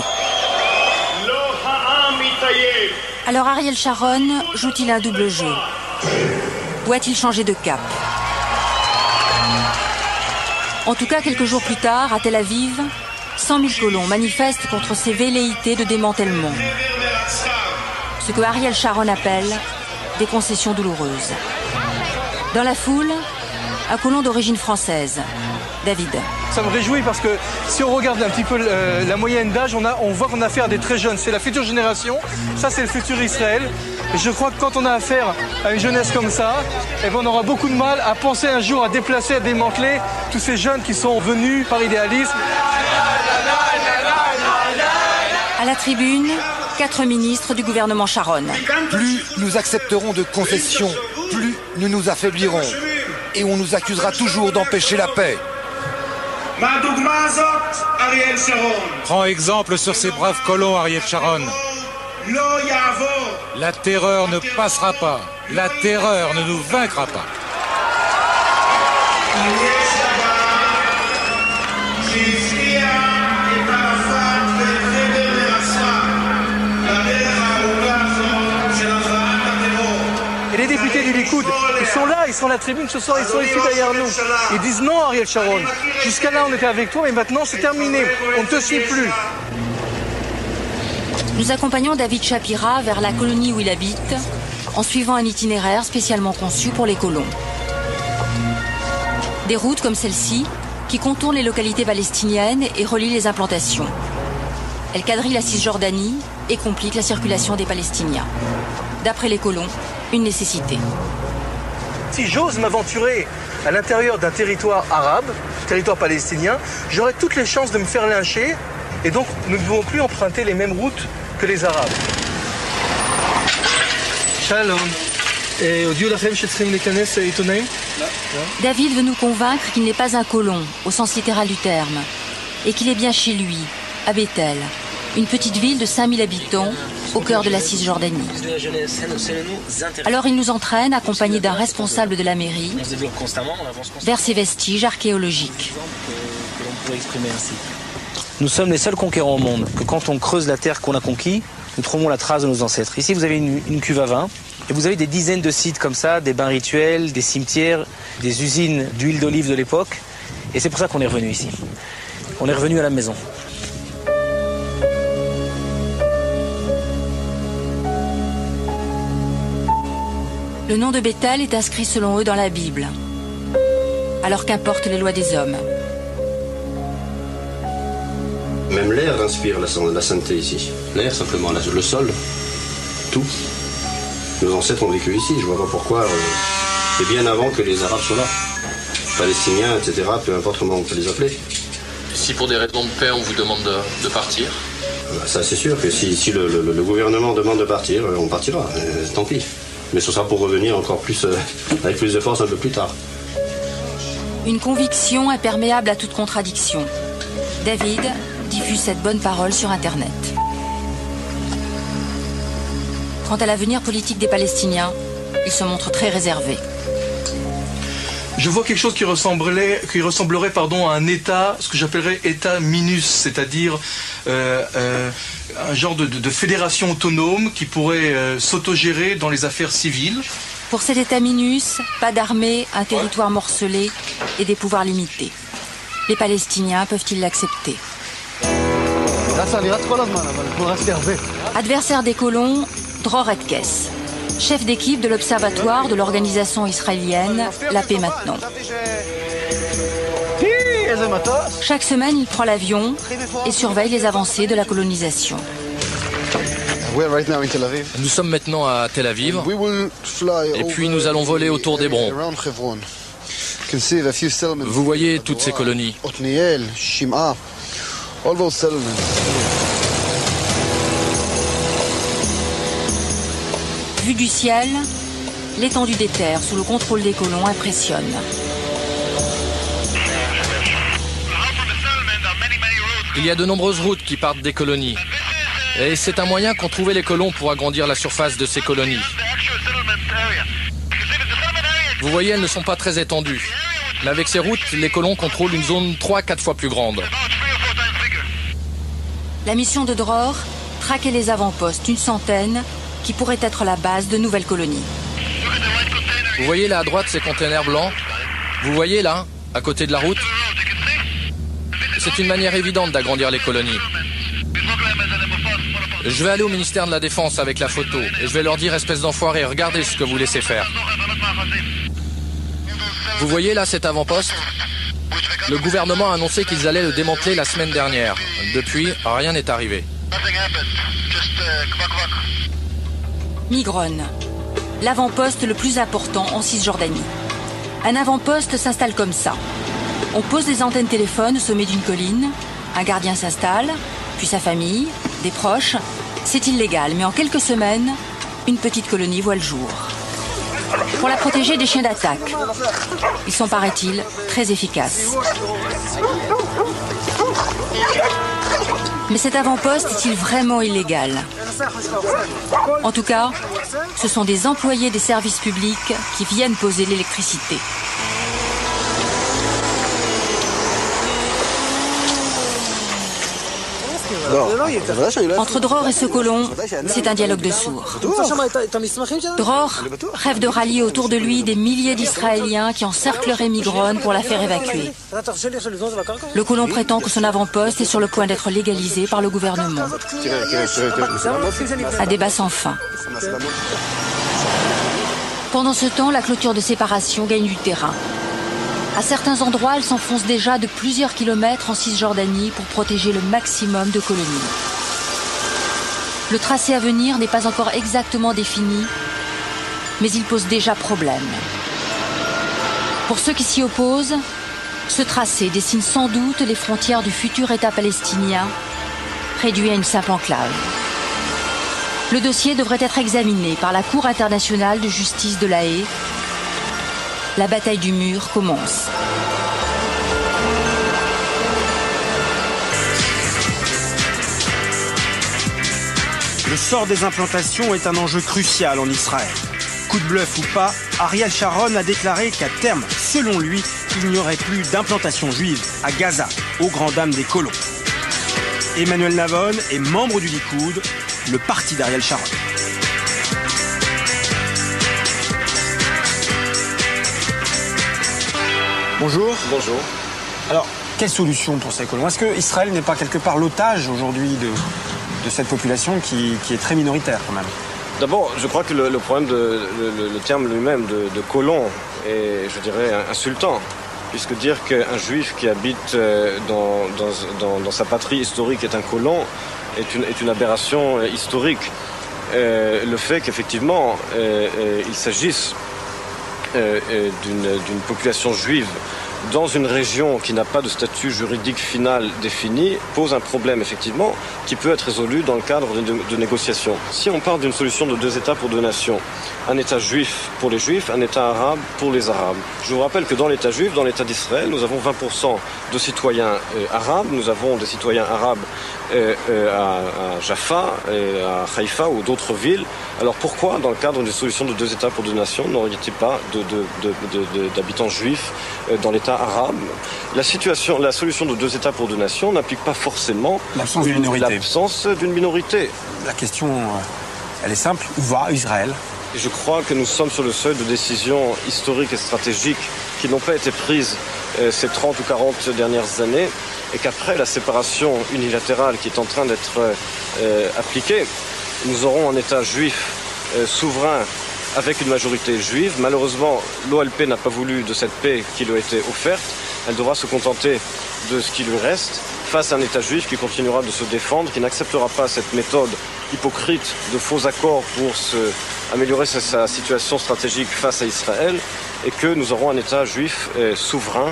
Alors Ariel Sharon joue-t-il un double jeu? Ou a-t-il changé de cap? En tout cas, quelques jours plus tard, à Tel Aviv, 100 000 colons manifestent contre ces velléités de démantèlement. Ce que Ariel Sharon appelle des concessions douloureuses. Dans la foule, un colon d'origine française, David. Ça me réjouit parce que si on regarde un petit peu la moyenne d'âge, on voit qu'on a affaire à des très jeunes. C'est la future génération, ça c'est le futur Israël. Et je crois que quand on a affaire à une jeunesse comme ça, eh ben on aura beaucoup de mal à penser un jour à déplacer, à démanteler tous ces jeunes qui sont venus par idéalisme. À la tribune, 4 ministres du gouvernement Sharon. Plus nous accepterons de concessions, plus nous nous affaiblirons. Et on nous accusera toujours d'empêcher la paix. Prends exemple sur ces braves colons, Ariel Sharon. La terreur ne passera pas. La terreur ne nous vaincra pas. Et les députés du Likoud, ils sont là, ils sont à la tribune ce soir, ils sont ici derrière nous. Ils disent non, Ariel Sharon. Jusqu'à là, on était avec toi, mais maintenant, c'est terminé. On ne te suit plus. Nous accompagnons David Shapira vers la colonie où il habite, en suivant un itinéraire spécialement conçu pour les colons. Des routes comme celle-ci, qui contournent les localités palestiniennes et relient les implantations. Elles quadrillent la Cisjordanie et compliquent la circulation des Palestiniens. D'après les colons, une nécessité. Si j'ose m'aventurer à l'intérieur d'un territoire arabe, territoire palestinien, j'aurai toutes les chances de me faire lyncher et donc nous ne devons plus emprunter les mêmes routes que les Arabes. Shalom. David veut nous convaincre qu'il n'est pas un colon, au sens littéral du terme, et qu'il est bien chez lui, à Bethel, une petite ville de 5000 habitants, au cœur de la Cisjordanie. Alors il nous entraîne, accompagné d'un responsable de la mairie, vers ces vestiges archéologiques. Nous sommes les seuls conquérants au monde, que quand on creuse la terre qu'on a conquis, nous trouvons la trace de nos ancêtres. Ici, vous avez une cuve à vin, et vous avez des dizaines de sites comme ça, des bains rituels, des cimetières, des usines d'huile d'olive de l'époque. Et c'est pour ça qu'on est revenu ici. On est revenu à la maison. Le nom de Bethel est inscrit selon eux dans la Bible. Alors qu'importent les lois des hommes. Même l'air inspire la sainteté ici. L'air, simplement, le sol, tout. Nos ancêtres ont vécu ici, je vois pas pourquoi. C'est bien avant que les Arabes soient là. Palestiniens, etc., peu importe comment on peut les appeler. Si pour des raisons de paix, on vous demande de partir? Ça, c'est sûr que si le gouvernement demande de partir, on partira, tant pis. Mais ce sera pour revenir encore plus, avec plus de force un peu plus tard. Une conviction imperméable à toute contradiction. David diffuse cette bonne parole sur Internet. Quant à l'avenir politique des Palestiniens, il se montre très réservé. Je vois quelque chose qui ressemblerait à un État, ce que j'appellerais État minus, c'est-à-dire un genre de fédération autonome qui pourrait s'autogérer dans les affaires civiles. Pour cet État minus, pas d'armée, un territoire morcelé et des pouvoirs limités. Les Palestiniens peuvent-ils l'accepter? Adversaire des colons, Dror Etkes, chef d'équipe de l'observatoire de l'organisation israélienne La Paix Maintenant. Chaque semaine, il prend l'avion et surveille les avancées de la colonisation. Nous sommes maintenant à Tel Aviv et puis nous allons voler autour d'Hébron. Vous voyez toutes ces colonies. Vue du ciel, l'étendue des terres sous le contrôle des colons impressionne. Il y a de nombreuses routes qui partent des colonies. Et c'est un moyen qu'ont trouvé les colons pour agrandir la surface de ces colonies. Vous voyez, elles ne sont pas très étendues. Mais avec ces routes, les colons contrôlent une zone 3-4 fois plus grande. La mission de Dror, traquer les avant-postes, une centaine, qui pourraient être la base de nouvelles colonies. Vous voyez là à droite ces containers blancs? Vous voyez là, à côté de la route? C'est une manière évidente d'agrandir les colonies. Je vais aller au ministère de la Défense avec la photo et je vais leur dire, espèce d'enfoiré, regardez ce que vous laissez faire. Vous voyez là cet avant-poste? Le gouvernement a annoncé qu'ils allaient le démanteler la semaine dernière. Depuis, rien n'est arrivé. Migron, l'avant-poste le plus important en Cisjordanie. Un avant-poste s'installe comme ça. On pose des antennes téléphones au sommet d'une colline, un gardien s'installe, puis sa famille, des proches. C'est illégal, mais en quelques semaines, une petite colonie voit le jour. Pour la protéger des chiens d'attaque. Ils sont, paraît-il, très efficaces. Mais cet avant-poste est-il vraiment illégal? En tout cas, ce sont des employés des services publics qui viennent poser l'électricité. Entre Dror et ce colon, c'est un dialogue de sourds. Dror rêve de rallier autour de lui des milliers d'Israéliens qui encercleraient Migron pour la faire évacuer. Le colon prétend que son avant-poste est sur le point d'être légalisé par le gouvernement. Un débat sans fin. Pendant ce temps, la clôture de séparation gagne du terrain. À certains endroits, elle s'enfonce déjà de plusieurs kilomètres en Cisjordanie pour protéger le maximum de colonies. Le tracé à venir n'est pas encore exactement défini, mais il pose déjà problème. Pour ceux qui s'y opposent, ce tracé dessine sans doute les frontières du futur État palestinien, réduit à une simple enclave. Le dossier devrait être examiné par la Cour internationale de justice de La Haye. La bataille du mur commence. Le sort des implantations est un enjeu crucial en Israël. Coup de bluff ou pas, Ariel Sharon a déclaré qu'à terme, selon lui, il n'y aurait plus d'implantation juive à Gaza, aux grandes dames des colons. Emmanuel Navon est membre du Likoud, le parti d'Ariel Sharon. Bonjour. Bonjour. Alors, quelle solution pour ces colons? Est-ce que Israël n'est pas quelque part l'otage aujourd'hui de cette population qui est très minoritaire quand même? D'abord, je crois que le problème, le terme lui-même de colon est, je dirais, insultant. Puisque dire qu'un juif qui habite dans sa patrie historique est un colon est une aberration historique. Le fait qu'effectivement il s'agisse d'une population juive dans une région qui n'a pas de statut juridique final défini pose un problème effectivement qui peut être résolu dans le cadre de négociations. Si on parle d'une solution de 2 États pour 2 nations, un État juif pour les juifs, un État arabe pour les arabes. Je vous rappelle que dans l'État juif, dans l'État d'Israël, nous avons 20% de citoyens arabes, nous avons des citoyens arabes à Jaffa, à Haïfa ou d'autres villes. Alors pourquoi, dans le cadre d'une solution de 2 États pour 2 nations, n'aurait-il pas d'habitants juifs dans l'État arabe? La solution de 2 États pour 2 nations n'implique pas forcément l'absence d'une minorité. La question, elle est simple. Où va Israël? Je crois que nous sommes sur le seuil de décisions historiques et stratégiques qui n'ont pas été prises ces 30 ou 40 dernières années et qu'après la séparation unilatérale qui est en train d'être appliquée, nous aurons un État juif souverain avec une majorité juive. Malheureusement, l'OLP n'a pas voulu de cette paix qui lui a été offerte. Elle devra se contenter de ce qui lui reste face à un État juif qui continuera de se défendre, qui n'acceptera pas cette méthode hypocrite de faux accords pour améliorer sa situation stratégique face à Israël, et que nous aurons un État juif souverain,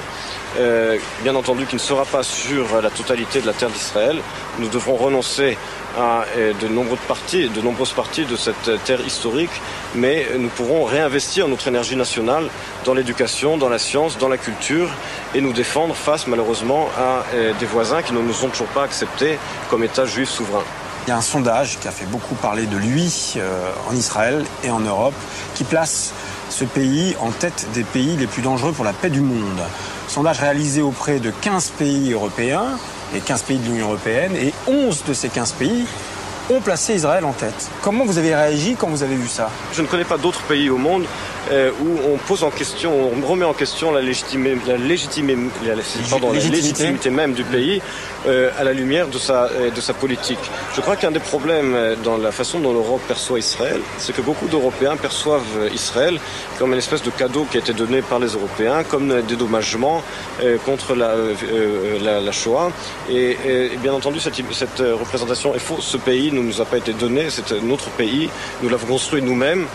bien entendu qui ne sera pas sur la totalité de la terre d'Israël. Nous devrons renoncer à de nombreuses parties de cette terre historique, mais nous pourrons réinvestir notre énergie nationale dans l'éducation, dans la science, dans la culture, et nous défendre face malheureusement à des voisins qui ne nous ont toujours pas acceptés comme État juif souverain. Il y a un sondage qui a fait beaucoup parler de lui en Israël et en Europe, qui place ce pays en tête des pays les plus dangereux pour la paix du monde. Sondage réalisé auprès de 15 pays européens et 15 pays de l'Union européenne, et 11 de ces 15 pays ont placé Israël en tête. Comment vous avez réagi quand vous avez vu ça? Je ne connais pas d'autres pays au monde où on pose en question, on remet en question la légitimité même du pays à la lumière de sa politique. Je crois qu'un des problèmes dans la façon dont l'Europe perçoit Israël, c'est que beaucoup d'Européens perçoivent Israël comme une espèce de cadeau qui a été donné par les Européens, comme un dédommagement contre la Shoah. Et bien entendu, cette représentation est fausse. Ce pays ne nous a pas été donné, c'est notre pays, nous l'avons construit nous-mêmes.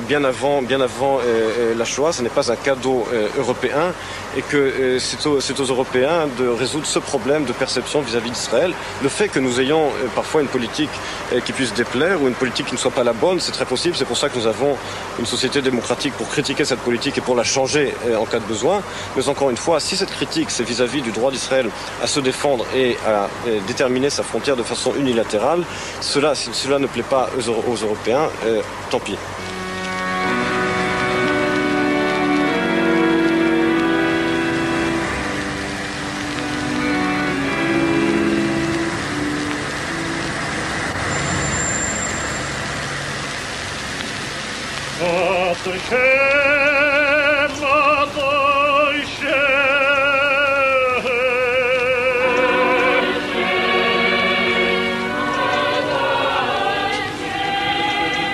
Bien avant la Shoah, ce n'est pas un cadeau européen, et que c'est aux Européens de résoudre ce problème de perception vis-à-vis d'Israël. Le fait que nous ayons parfois une politique qui puisse déplaire ou une politique qui ne soit pas la bonne, c'est très possible. C'est pour ça que nous avons une société démocratique pour critiquer cette politique et pour la changer en cas de besoin. Mais encore une fois, si cette critique c'est vis-à-vis du droit d'Israël à se défendre et à déterminer sa frontière de façon unilatérale, si cela ne plaît pas aux Européens, tant pis.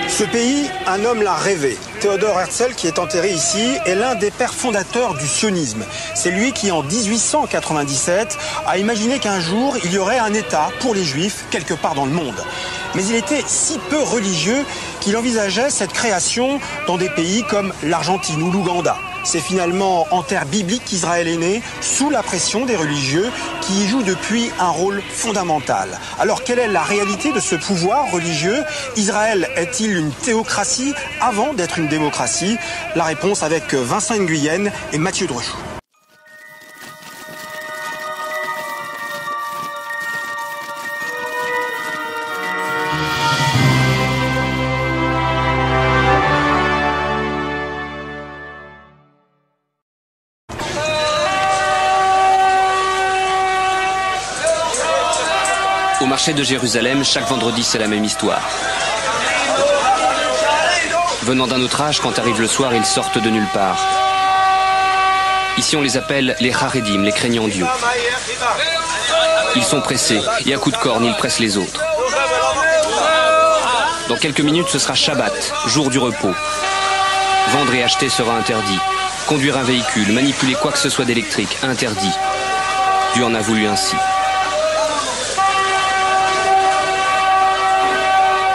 Ce pays, un homme l'a rêvé. Théodore Herzl, qui est enterré ici, est l'un des pères fondateurs du sionisme. C'est lui qui, en 1897, a imaginé qu'un jour, il y aurait un État pour les Juifs quelque part dans le monde. Mais il était si peu religieux qu'il envisageait cette création dans des pays comme l'Argentine ou l'Ouganda. C'est finalement en terre biblique qu'Israël est né, sous la pression des religieux, qui y jouent depuis un rôle fondamental. Alors, quelle est la réalité de ce pouvoir religieux? Israël est-il une théocratie avant d'être une démocratie? La réponse avec Vincent Nguyen et Mathieu Drechou. Au marché de Jérusalem, chaque vendredi, c'est la même histoire. Venant d'un autre âge, quand arrive le soir, ils sortent de nulle part. Ici, on les appelle les Haredim, les craignants Dieu. Ils sont pressés, et à coups de corne, ils pressent les autres. Dans quelques minutes, ce sera Shabbat, jour du repos. Vendre et acheter sera interdit. Conduire un véhicule, manipuler quoi que ce soit d'électrique, interdit. Dieu en a voulu ainsi.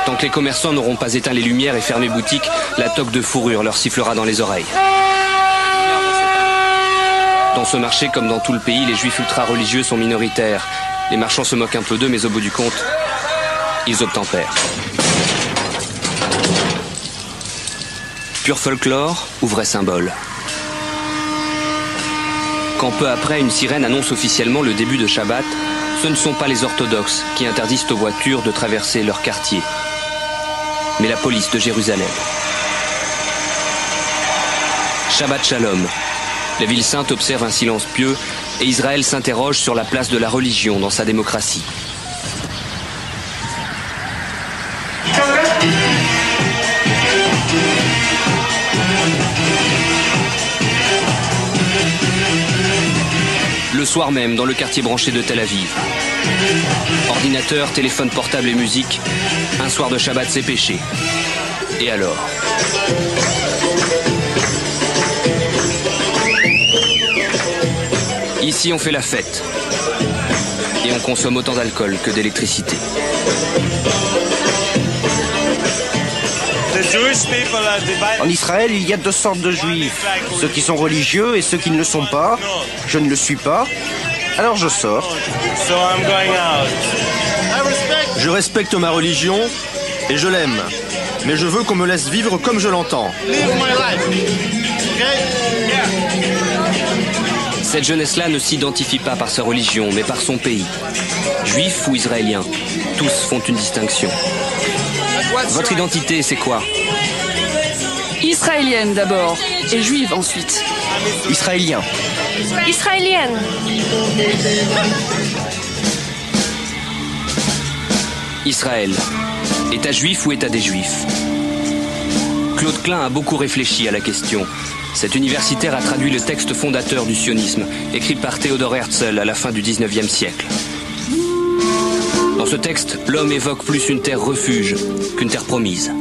Tant que les commerçants n'auront pas éteint les lumières et fermé boutique, la toque de fourrure leur sifflera dans les oreilles. Dans ce marché, comme dans tout le pays, les juifs ultra-religieux sont minoritaires. Les marchands se moquent un peu d'eux, mais au bout du compte, ils obtempèrent. Pur folklore ou vrai symbole? Quand peu après, une sirène annonce officiellement le début de Shabbat, ce ne sont pas les orthodoxes qui interdisent aux voitures de traverser leur quartier, mais la police de Jérusalem. Shabbat Shalom. La ville sainte observe un silence pieux et Israël s'interroge sur la place de la religion dans sa démocratie. Le soir même, dans le quartier branché de Tel Aviv. Ordinateur, téléphone portable et musique, un soir de Shabbat c'est péché. Et alors ? Ici, on fait la fête. Et on consomme autant d'alcool que d'électricité. En Israël, il y a deux sortes de juifs. Ceux qui sont religieux et ceux qui ne le sont pas. Je ne le suis pas. Alors je sors. Je respecte ma religion et je l'aime. Mais je veux qu'on me laisse vivre comme je l'entends. Cette jeunesse-là ne s'identifie pas par sa religion, mais par son pays. Juifs ou israéliens, tous font une distinction. Votre identité, c'est quoi? Israélienne d'abord, et juive ensuite. Israélien. Israélienne. Israël. État juif ou État des Juifs? Claude Klein a beaucoup réfléchi à la question. Cet universitaire a traduit le texte fondateur du sionisme, écrit par Theodor Herzl à la fin du XIXe siècle. Dans ce texte, l'homme évoque plus une terre refuge qu'une terre promise.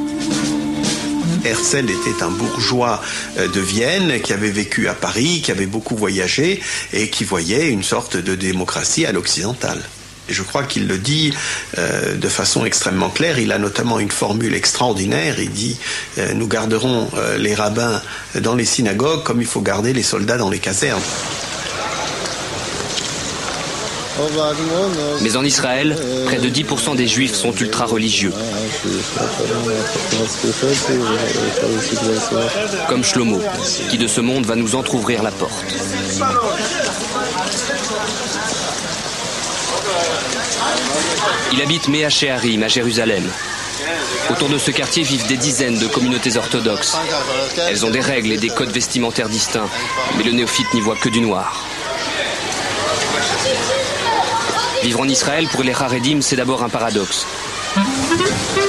Herzl était un bourgeois de Vienne qui avait vécu à Paris, qui avait beaucoup voyagé et qui voyait une sorte de démocratie à l'occidentale. Et je crois qu'il le dit de façon extrêmement claire. Il a notamment une formule extraordinaire. Il dit nous garderons les rabbins dans les synagogues comme il faut garder les soldats dans les casernes. Mais en Israël, près de 10% des juifs sont ultra-religieux. Comme Shlomo, qui de ce monde va nous entrouvrir la porte. Il habite Mea Shearim à Jérusalem. Autour de ce quartier vivent des dizaines de communautés orthodoxes. Elles ont des règles et des codes vestimentaires distincts, mais le néophyte n'y voit que du noir. Vivre en Israël pour les Haredim, c'est d'abord un paradoxe.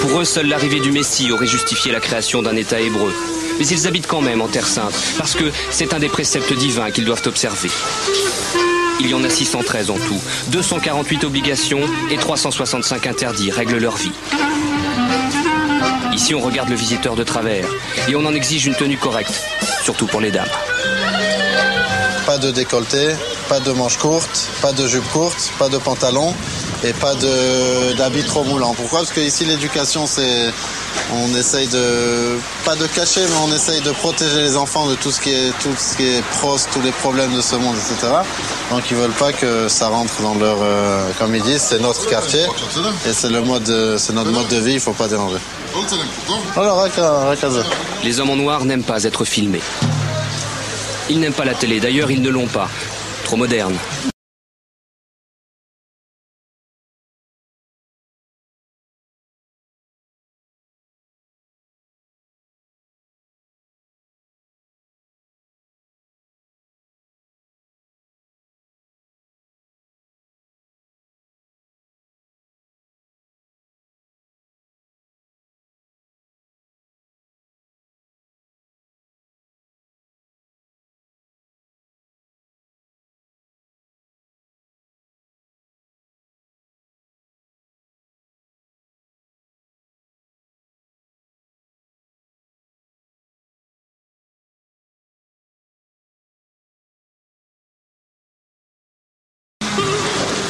Pour eux, seule l'arrivée du Messie aurait justifié la création d'un État hébreu. Mais ils habitent quand même en Terre Sainte, parce que c'est un des préceptes divins qu'ils doivent observer. Il y en a 613 en tout. 248 obligations et 365 interdits règlent leur vie. Ici, on regarde le visiteur de travers et on en exige une tenue correcte, surtout pour les dames. Pas de décolleté, pas de manches courtes, pas de jupe courte, pas de pantalon et pas d'habits trop moulants. Pourquoi? Parce qu'ici, l'éducation, c'est... On essaye de... Pas de cacher, mais on essaye de protéger les enfants de tout ce qui est pros, tous les problèmes de ce monde, etc. Donc, ils veulent pas que ça rentre dans leur... comme ils disent, c'est notre quartier et c'est notre mode de vie, il faut pas déranger. Alors, les hommes en noir n'aiment pas être filmés. Ils n'aiment pas la télé, d'ailleurs ils ne l'ont pas. Trop moderne.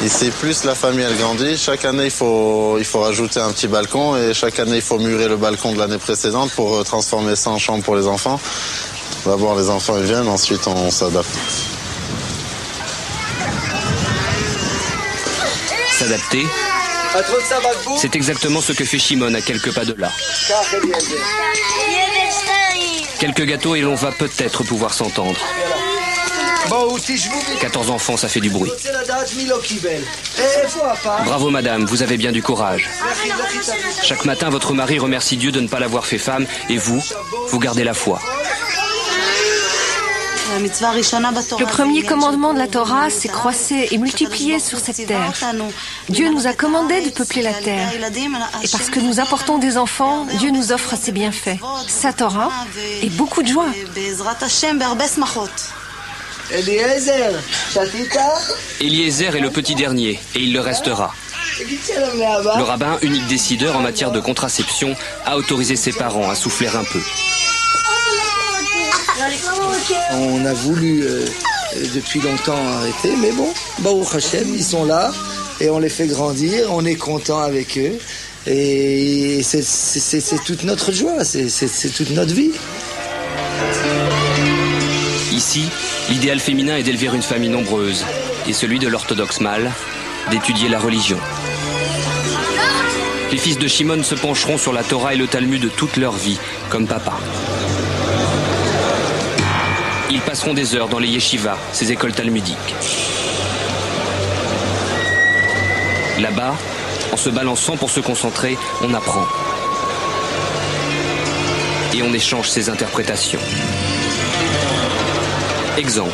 Ici, plus la famille elle grandit, chaque année il faut rajouter un petit balcon et chaque année il faut murer le balcon de l'année précédente pour transformer ça en chambre pour les enfants. D'abord les enfants ils viennent, ensuite on s'adapte. S'adapter, c'est exactement ce que fait Shimon à quelques pas de là. Quelques gâteaux et l'on va peut-être pouvoir s'entendre. 14 enfants, ça fait du bruit. Bravo madame, vous avez bien du courage. Chaque matin, votre mari remercie Dieu de ne pas l'avoir fait femme et vous gardez la foi. Le premier commandement de la Torah, c'est croisser et multiplier sur cette terre. Dieu nous a commandé de peupler la terre. Et parce que nous apportons des enfants, Dieu nous offre ses bienfaits, sa Torah et beaucoup de joie. Eliezer est le petit dernier et il le restera. Le rabbin, unique décideur en matière de contraception, a autorisé ses parents à souffler un peu. On a voulu depuis longtemps arrêter, mais bon, Baruch Hashem, ils sont là et on les fait grandir, on est content avec eux et c'est toute notre joie, c'est toute notre vie. Ici, l'idéal féminin est d'élever une famille nombreuse et celui de l'orthodoxe mâle, d'étudier la religion. Les fils de Shimon se pencheront sur la Torah et le Talmud toute leur vie, comme papa. Ils passeront des heures dans les yeshivas, ces écoles talmudiques. Là-bas, en se balançant pour se concentrer, on apprend. Et on échange ses interprétations. Exemple.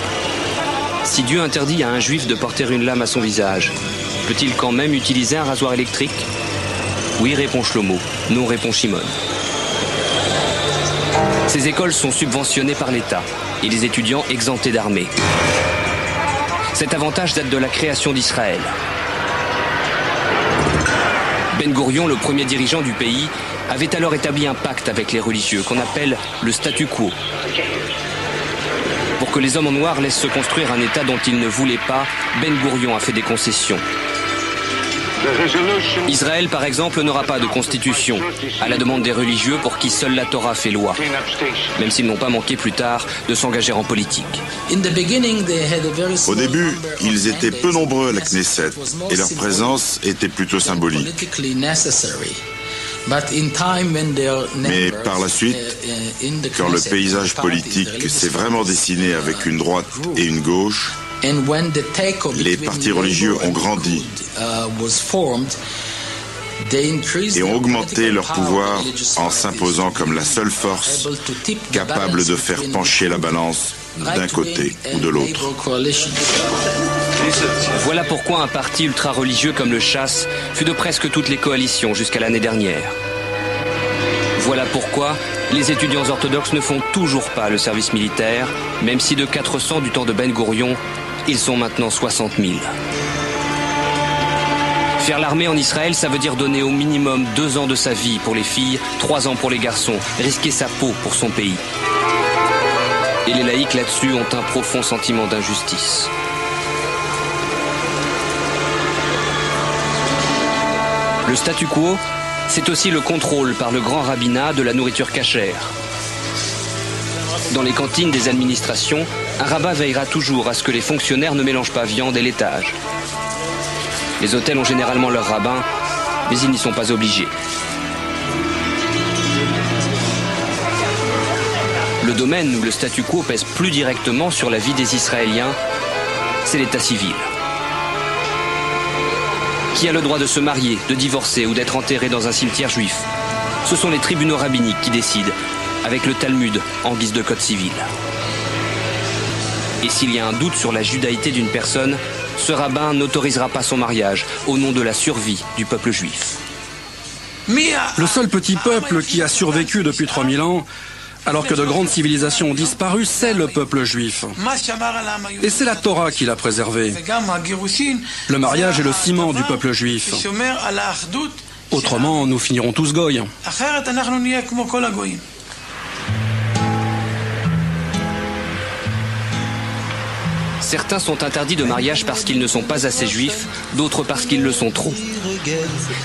Si Dieu interdit à un juif de porter une lame à son visage, peut-il quand même utiliser un rasoir électrique? Oui, répond Shlomo. Non, répond Shimon. Ces écoles sont subventionnées par l'État et les étudiants exemptés d'armée. Cet avantage date de la création d'Israël. Ben Gourion, le premier dirigeant du pays, avait alors établi un pacte avec les religieux qu'on appelle le statu quo. Pour que les hommes en noir laissent se construire un État dont ils ne voulaient pas, Ben Gourion a fait des concessions. Israël, par exemple, n'aura pas de constitution, à la demande des religieux pour qui seule la Torah fait loi, même s'ils n'ont pas manqué plus tard de s'engager en politique. Au début, ils étaient peu nombreux à la Knesset, et leur présence était plutôt symbolique. Mais par la suite, quand le paysage politique s'est vraiment dessiné avec une droite et une gauche, les partis religieux ont grandi et ont augmenté leur pouvoir en s'imposant comme la seule force capable de faire pencher la balance d'un côté ou de l'autre. Voilà pourquoi un parti ultra-religieux comme le Chasse fut de presque toutes les coalitions jusqu'à l'année dernière. Voilà pourquoi les étudiants orthodoxes ne font toujours pas le service militaire, même si de 400 du temps de Ben Gourion, ils sont maintenant 60 000. Faire l'armée en Israël, ça veut dire donner au minimum 2 ans de sa vie pour les filles, 3 ans pour les garçons, risquer sa peau pour son pays. Et les laïcs là-dessus ont un profond sentiment d'injustice. Le statu quo, c'est aussi le contrôle par le grand rabbinat de la nourriture cachère. Dans les cantines des administrations, un rabbin veillera toujours à ce que les fonctionnaires ne mélangent pas viande et laitage. Les hôtels ont généralement leur rabbin, mais ils n'y sont pas obligés. Le domaine où le statu quo pèse plus directement sur la vie des Israéliens, c'est l'état civil. Qui a le droit de se marier, de divorcer ou d'être enterré dans un cimetière juif? Ce sont les tribunaux rabbiniques qui décident, avec le Talmud en guise de code civil. Et s'il y a un doute sur la judaïté d'une personne, ce rabbin n'autorisera pas son mariage au nom de la survie du peuple juif. Le seul petit peuple qui a survécu depuis 3000 ans, alors que de grandes civilisations ont disparu, c'est le peuple juif. Et c'est la Torah qui l'a préservé. Le mariage est le ciment du peuple juif. Autrement, nous finirons tous goy. Certains sont interdits de mariage parce qu'ils ne sont pas assez juifs, d'autres parce qu'ils le sont trop.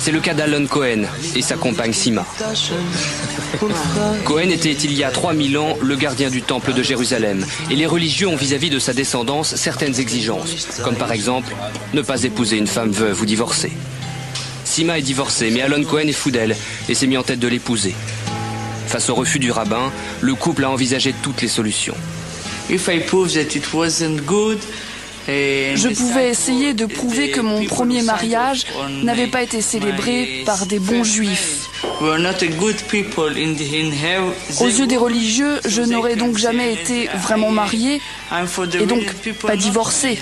C'est le cas d'Alon Cohen et sa compagne Sima. Cohen était il y a 3000 ans le gardien du temple de Jérusalem et les religieux ont vis-à-vis de sa descendance certaines exigences, comme par exemple ne pas épouser une femme veuve ou divorcée. Sima est divorcée, mais Alon Cohen est fou d'elle et s'est mis en tête de l'épouser. Face au refus du rabbin, le couple a envisagé toutes les solutions. Je pouvais essayer de prouver que mon premier mariage n'avait pas été célébré par des bons juifs. Aux yeux des religieux, je n'aurais donc jamais été vraiment mariée et donc pas divorcée.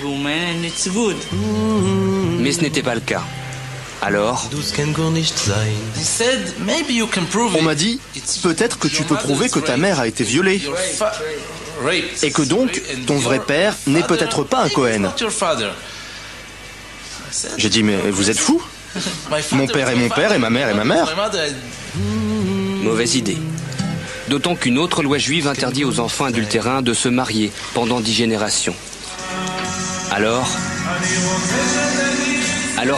Mais ce n'était pas le cas. Alors, on m'a dit, peut-être que tu peux prouver que ta mère a été violée. Et que donc, ton vrai père n'est peut-être pas un Cohen. J'ai dit, mais vous êtes fou? Mon père est mon père et ma mère est ma mère. Mauvaise idée. D'autant qu'une autre loi juive interdit aux enfants adultérins de se marier pendant 10 générations. Alors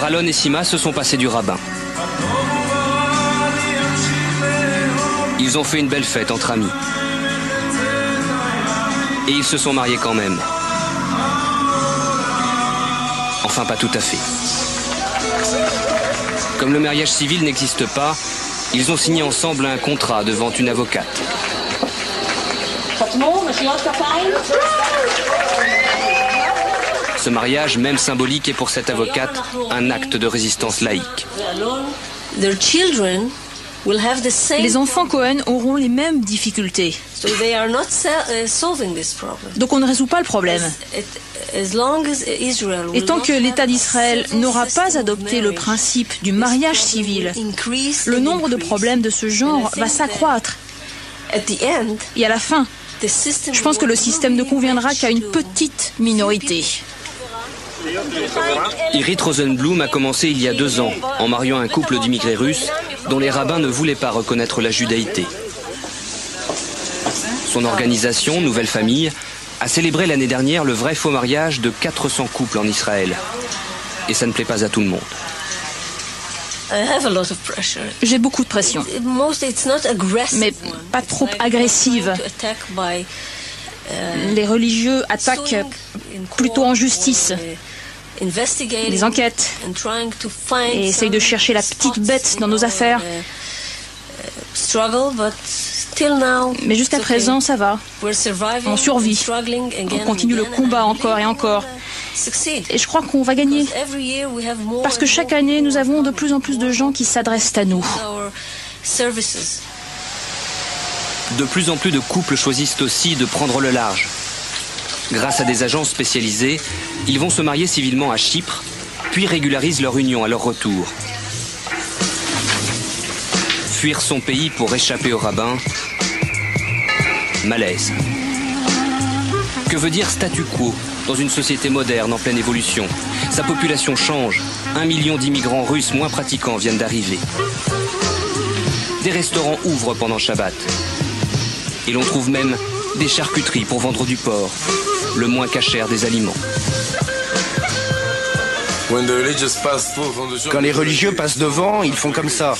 Alon et Sima se sont passés du rabbin. Ils ont fait une belle fête entre amis. Et ils se sont mariés quand même. Enfin, pas tout à fait. Comme le mariage civil n'existe pas, ils ont signé ensemble un contrat devant une avocate. Ce mariage, même symbolique, est pour cette avocate un acte de résistance laïque. Les enfants Cohen auront les mêmes difficultés. Donc on ne résout pas le problème. Et tant que l'État d'Israël n'aura pas adopté le principe du mariage civil, le nombre de problèmes de ce genre va s'accroître. Et à la fin, je pense que le système ne conviendra qu'à une petite minorité. Irit Rosenblum a commencé il y a 2 ans en mariant un couple d'immigrés russes dont les rabbins ne voulaient pas reconnaître la judaïté. Son organisation, Nouvelle Famille, a célébré l'année dernière le vrai faux mariage de 400 couples en Israël. Et ça ne plaît pas à tout le monde. J'ai beaucoup de pression, mais pas trop agressive. Les religieux attaquent plutôt en justice. Ils enquêtent et essayent de chercher la petite bête dans nos affaires. Mais jusqu'à présent, ça va. On survit. On continue le combat encore et encore. Et je crois qu'on va gagner. Parce que chaque année, nous avons de plus en plus de gens qui s'adressent à nous. De plus en plus de couples choisissent aussi de prendre le large. Grâce à des agences spécialisées, ils vont se marier civilement à Chypre, puis régularisent leur union à leur retour. Fuir son pays pour échapper au rabbin, malaise. Que veut dire statu quo dans une société moderne en pleine évolution? Sa population change. 1 million d'immigrants russes moins pratiquants viennent d'arriver. Des restaurants ouvrent pendant Shabbat. Et l'on trouve même des charcuteries pour vendre du porc, le moins cachère des aliments. Quand les religieux passent devant, ils font comme ça.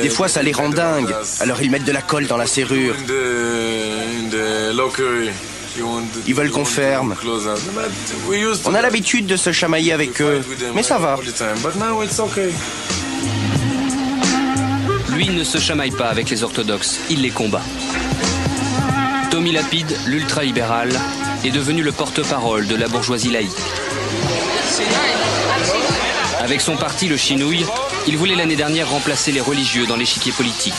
Des fois, ça les rend dingues. Alors ils mettent de la colle dans la serrure. Ils veulent qu'on ferme. On a l'habitude de se chamailler avec eux, mais ça va. Lui ne se chamaille pas avec les orthodoxes, il les combat. Tommy Lapid, l'ultralibéral, est devenu le porte-parole de la bourgeoisie laïque. Avec son parti, le Chinouille, il voulait l'année dernière remplacer les religieux dans l'échiquier politique.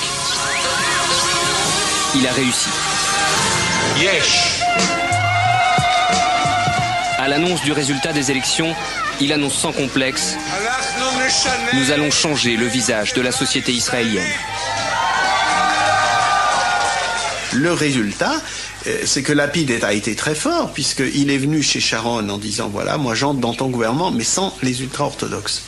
Il a réussi. À l'annonce du résultat des élections, il annonce sans complexe: nous allons changer le visage de la société israélienne. Le résultat, c'est que Lapid a été très fort, puisqu'il est venu chez Sharon en disant, voilà, moi j'entre dans ton gouvernement, mais sans les ultra-orthodoxes.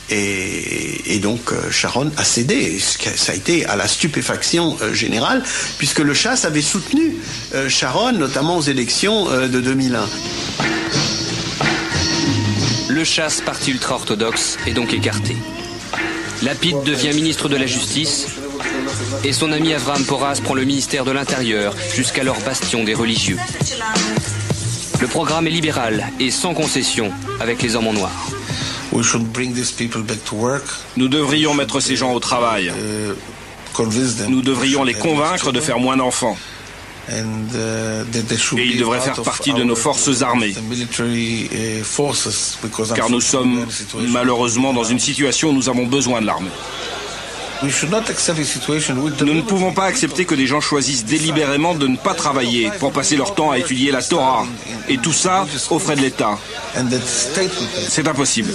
Et donc Sharon a cédé. Ça a été à la stupéfaction générale, puisque le Chasse avait soutenu Sharon, notamment aux élections de 2001. Le Chasse, parti ultra-orthodoxe, est donc écarté. Lapid devient ministre de la Justice et son ami Avraham Porras prend le ministère de l'Intérieur, jusqu'alors bastion des religieux. Le programme est libéral et sans concession avec les hommes en noir. Nous devrions mettre ces gens au travail. Nous devrions les convaincre de faire moins d'enfants. Et ils devraient faire partie de nos forces armées. Car nous sommes malheureusement dans une situation où nous avons besoin de l'armée. Nous ne pouvons pas accepter que des gens choisissent délibérément de ne pas travailler pour passer leur temps à étudier la Torah. Et tout ça aux frais de l'État. C'est impossible.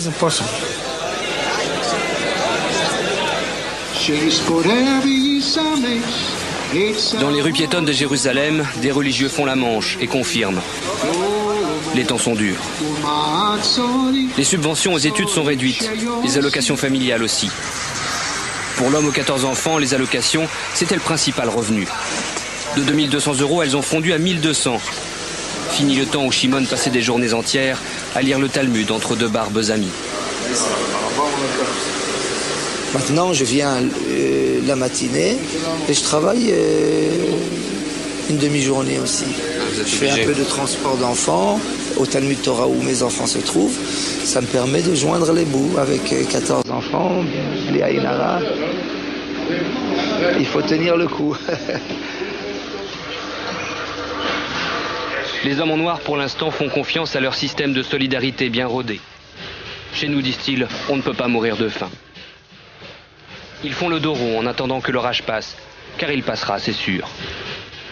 Dans les rues piétonnes de Jérusalem, des religieux font la manche et confirment. Les temps sont durs. Les subventions aux études sont réduites, les allocations familiales aussi. Pour l'homme aux 14 enfants, les allocations, c'était le principal revenu. De 2200 €, elles ont fondu à 1200. Fini le temps où Shimon passait des journées entières à lire le Talmud entre deux barbes amies. Maintenant, je viens la matinée et je travaille une demi-journée aussi. Je fais un peu de transport d'enfants au Talmud Torah où mes enfants se trouvent. Ça me permet de joindre les bouts avec 14 enfants, les Aïnara. Il faut tenir le coup. Les hommes en noir, pour l'instant, font confiance à leur système de solidarité bien rodé. Chez nous, disent-ils, on ne peut pas mourir de faim. Ils font le dos rond en attendant que l'orage passe, car il passera, c'est sûr.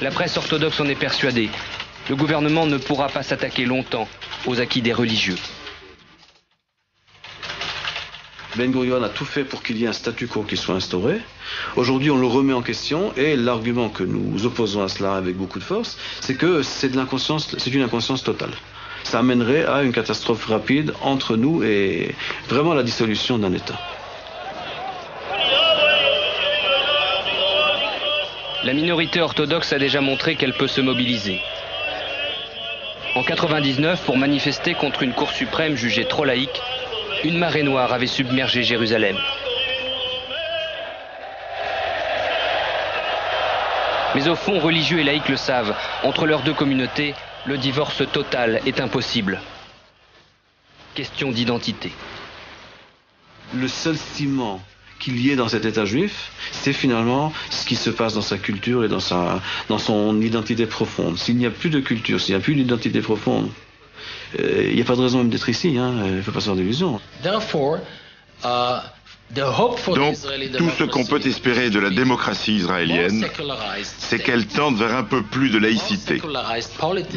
La presse orthodoxe en est persuadée. Le gouvernement ne pourra pas s'attaquer longtemps aux acquis des religieux. Ben Gurion a tout fait pour qu'il y ait un statu quo qui soit instauré. Aujourd'hui, on le remet en question et l'argument que nous opposons à cela avec beaucoup de force, c'est que c'est une inconscience totale. Ça amènerait à une catastrophe rapide entre nous et vraiment la dissolution d'un État. La minorité orthodoxe a déjà montré qu'elle peut se mobiliser. En 99, pour manifester contre une Cour suprême jugée trop laïque, une marée noire avait submergé Jérusalem. Mais au fond, religieux et laïcs le savent, entre leurs deux communautés, le divorce total est impossible. Question d'identité. Le seul ciment qu'il y ait dans cet État juif, c'est finalement ce qui se passe dans sa culture et dans son identité profonde. S'il n'y a plus de culture, s'il n'y a plus d'identité profonde, il n'y a pas de raison même d'être ici, il ne faut pas se faire d'illusions. Donc, tout ce qu'on peut espérer de la démocratie israélienne, c'est qu'elle tende vers un peu plus de laïcité,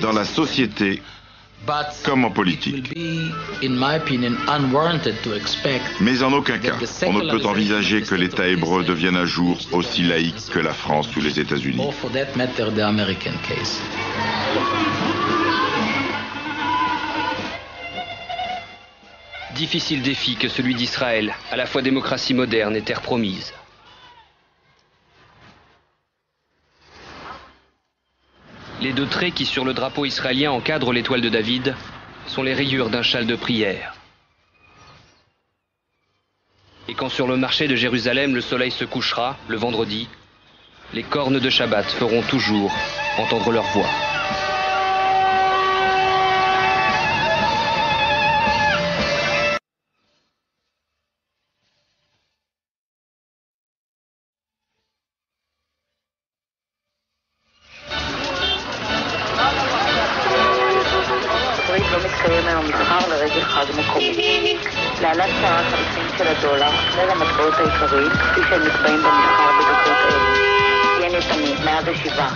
dans la société comme en politique. Mais en aucun cas, on ne peut envisager que l'État hébreu devienne un jour aussi laïque que la France ou les États-Unis. Difficile défi que celui d'Israël, à la fois démocratie moderne et terre promise. Les deux traits qui, sur le drapeau israélien, encadrent l'étoile de David, sont les rayures d'un châle de prière. Et quand sur le marché de Jérusalem le soleil se couchera, le vendredi, les cornes de Shabbat feront toujours entendre leur voix. להעלאת שער החליפין של הדולר, שני המטבעות העיקריים, כפי שהם נקבעים במסחר בדקות אלה. ין יפני, 107.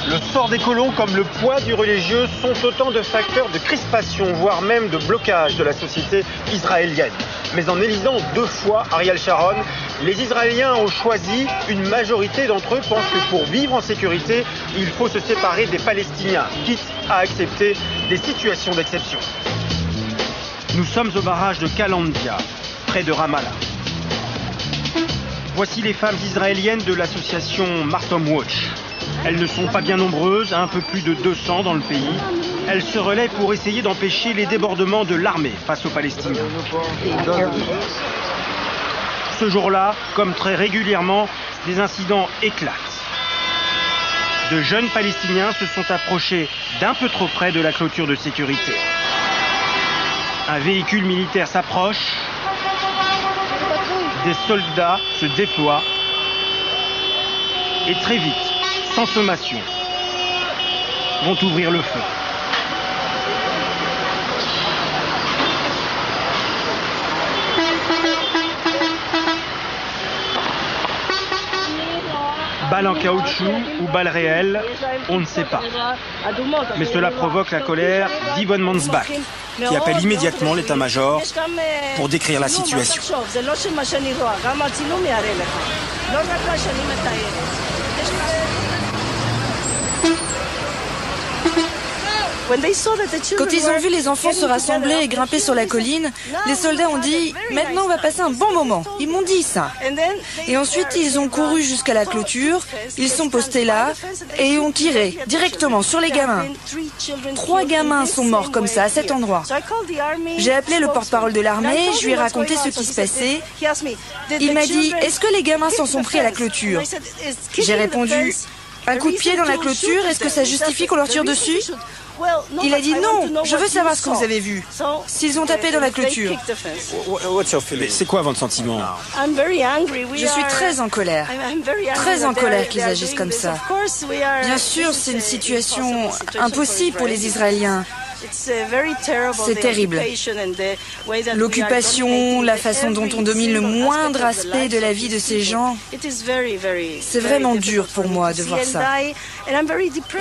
Le sort des colons comme le poids du religieux sont autant de facteurs de crispation, voire même de blocage de la société israélienne. Mais en élisant 2 fois Ariel Sharon, les Israéliens ont choisi, une majorité d'entre eux pensent que pour vivre en sécurité, il faut se séparer des Palestiniens, quitte à accepter des situations d'exception. Nous sommes au barrage de Kalandia, près de Ramallah. Voici les femmes israéliennes de l'association Martom Watch. Elles ne sont pas bien nombreuses, un peu plus de 200 dans le pays. Elles se relaient pour essayer d'empêcher les débordements de l'armée face aux Palestiniens. Ce jour-là, comme très régulièrement, des incidents éclatent. De jeunes Palestiniens se sont approchés d'un peu trop près de la clôture de sécurité. Un véhicule militaire s'approche. Des soldats se déploient. Et très vite, sans sommation, vont ouvrir le feu. Balles en caoutchouc ou balles réelles, on ne sait pas. Mais cela provoque la colère d'Yvonne Mansbach, qui appelle immédiatement l'état-major pour décrire la situation. Quand ils ont vu les enfants se rassembler et grimper sur la colline, les soldats ont dit « Maintenant, on va passer un bon moment ». Ils m'ont dit ça. Et ensuite, ils ont couru jusqu'à la clôture, ils sont postés là et ont tiré directement sur les gamins. 3 gamins sont morts comme ça, à cet endroit. J'ai appelé le porte-parole de l'armée, je lui ai raconté ce qui se passait. Il m'a dit « Est-ce que les gamins s'en sont pris à la clôture ?» J'ai répondu « Un coup de pied dans la clôture, est-ce que ça justifie qu'on leur tire dessus ?» Il a dit non, je veux savoir ce que vous avez vu. S'ils ont tapé dans la clôture. Mais c'est quoi votre sentiment? Je suis très en colère. Très en colère qu'ils agissent comme ça. Bien sûr, c'est une situation impossible pour les Israéliens. C'est terrible. L'occupation, la façon dont on domine le moindre aspect de la vie de ces gens, c'est vraiment dur pour moi de voir ça.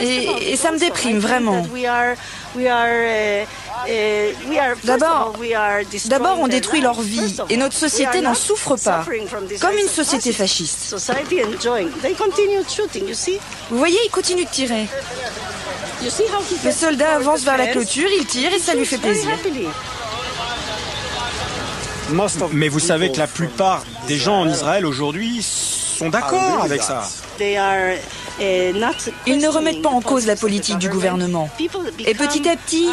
Et ça me déprime vraiment. D'abord, on détruit leur vie et notre société n'en souffre pas, comme une société fasciste. Vous voyez, ils continuent de tirer. Le soldat avance vers la clôture, il tire et ça lui fait plaisir. Mais vous savez que la plupart des gens en Israël aujourd'hui sont d'accord avec ça. Ils ne remettent pas en cause la politique du gouvernement. Et petit à petit,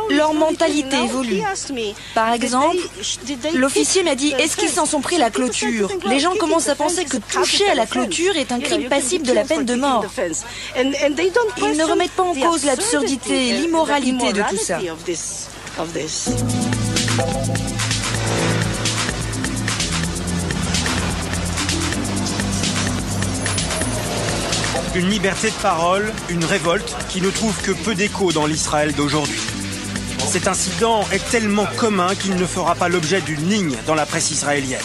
leur mentalité évolue. Par exemple, l'officier m'a dit « Est-ce qu'ils s'en sont pris à la clôture ?» Les gens commencent à penser que toucher à la clôture est un crime passible de la peine de mort. Ils ne remettent pas en cause l'absurdité et l'immoralité de tout ça. Une liberté de parole, une révolte qui ne trouve que peu d'écho dans l'Israël d'aujourd'hui. Cet incident est tellement commun qu'il ne fera pas l'objet d'une ligne dans la presse israélienne.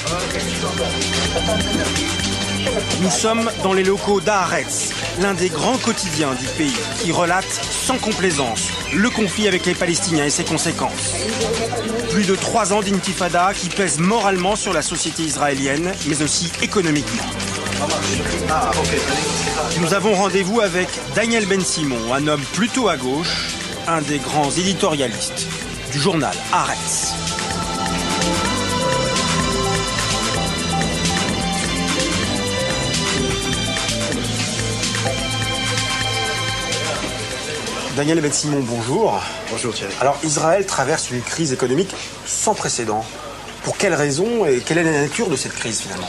Nous sommes dans les locaux d'Haaretz, l'un des grands quotidiens du pays, qui relate sans complaisance le conflit avec les Palestiniens et ses conséquences. Plus de 3 ans d'intifada qui pèsent moralement sur la société israélienne, mais aussi économiquement. Nous avons rendez-vous avec Daniel Ben-Simon, un homme plutôt à gauche, un des grands éditorialistes du journal Haaretz. Daniel Ben-Simon, bonjour. Bonjour Thierry. Alors Israël traverse une crise économique sans précédent. Pour quelles raisons et quelle est la nature de cette crise finalement?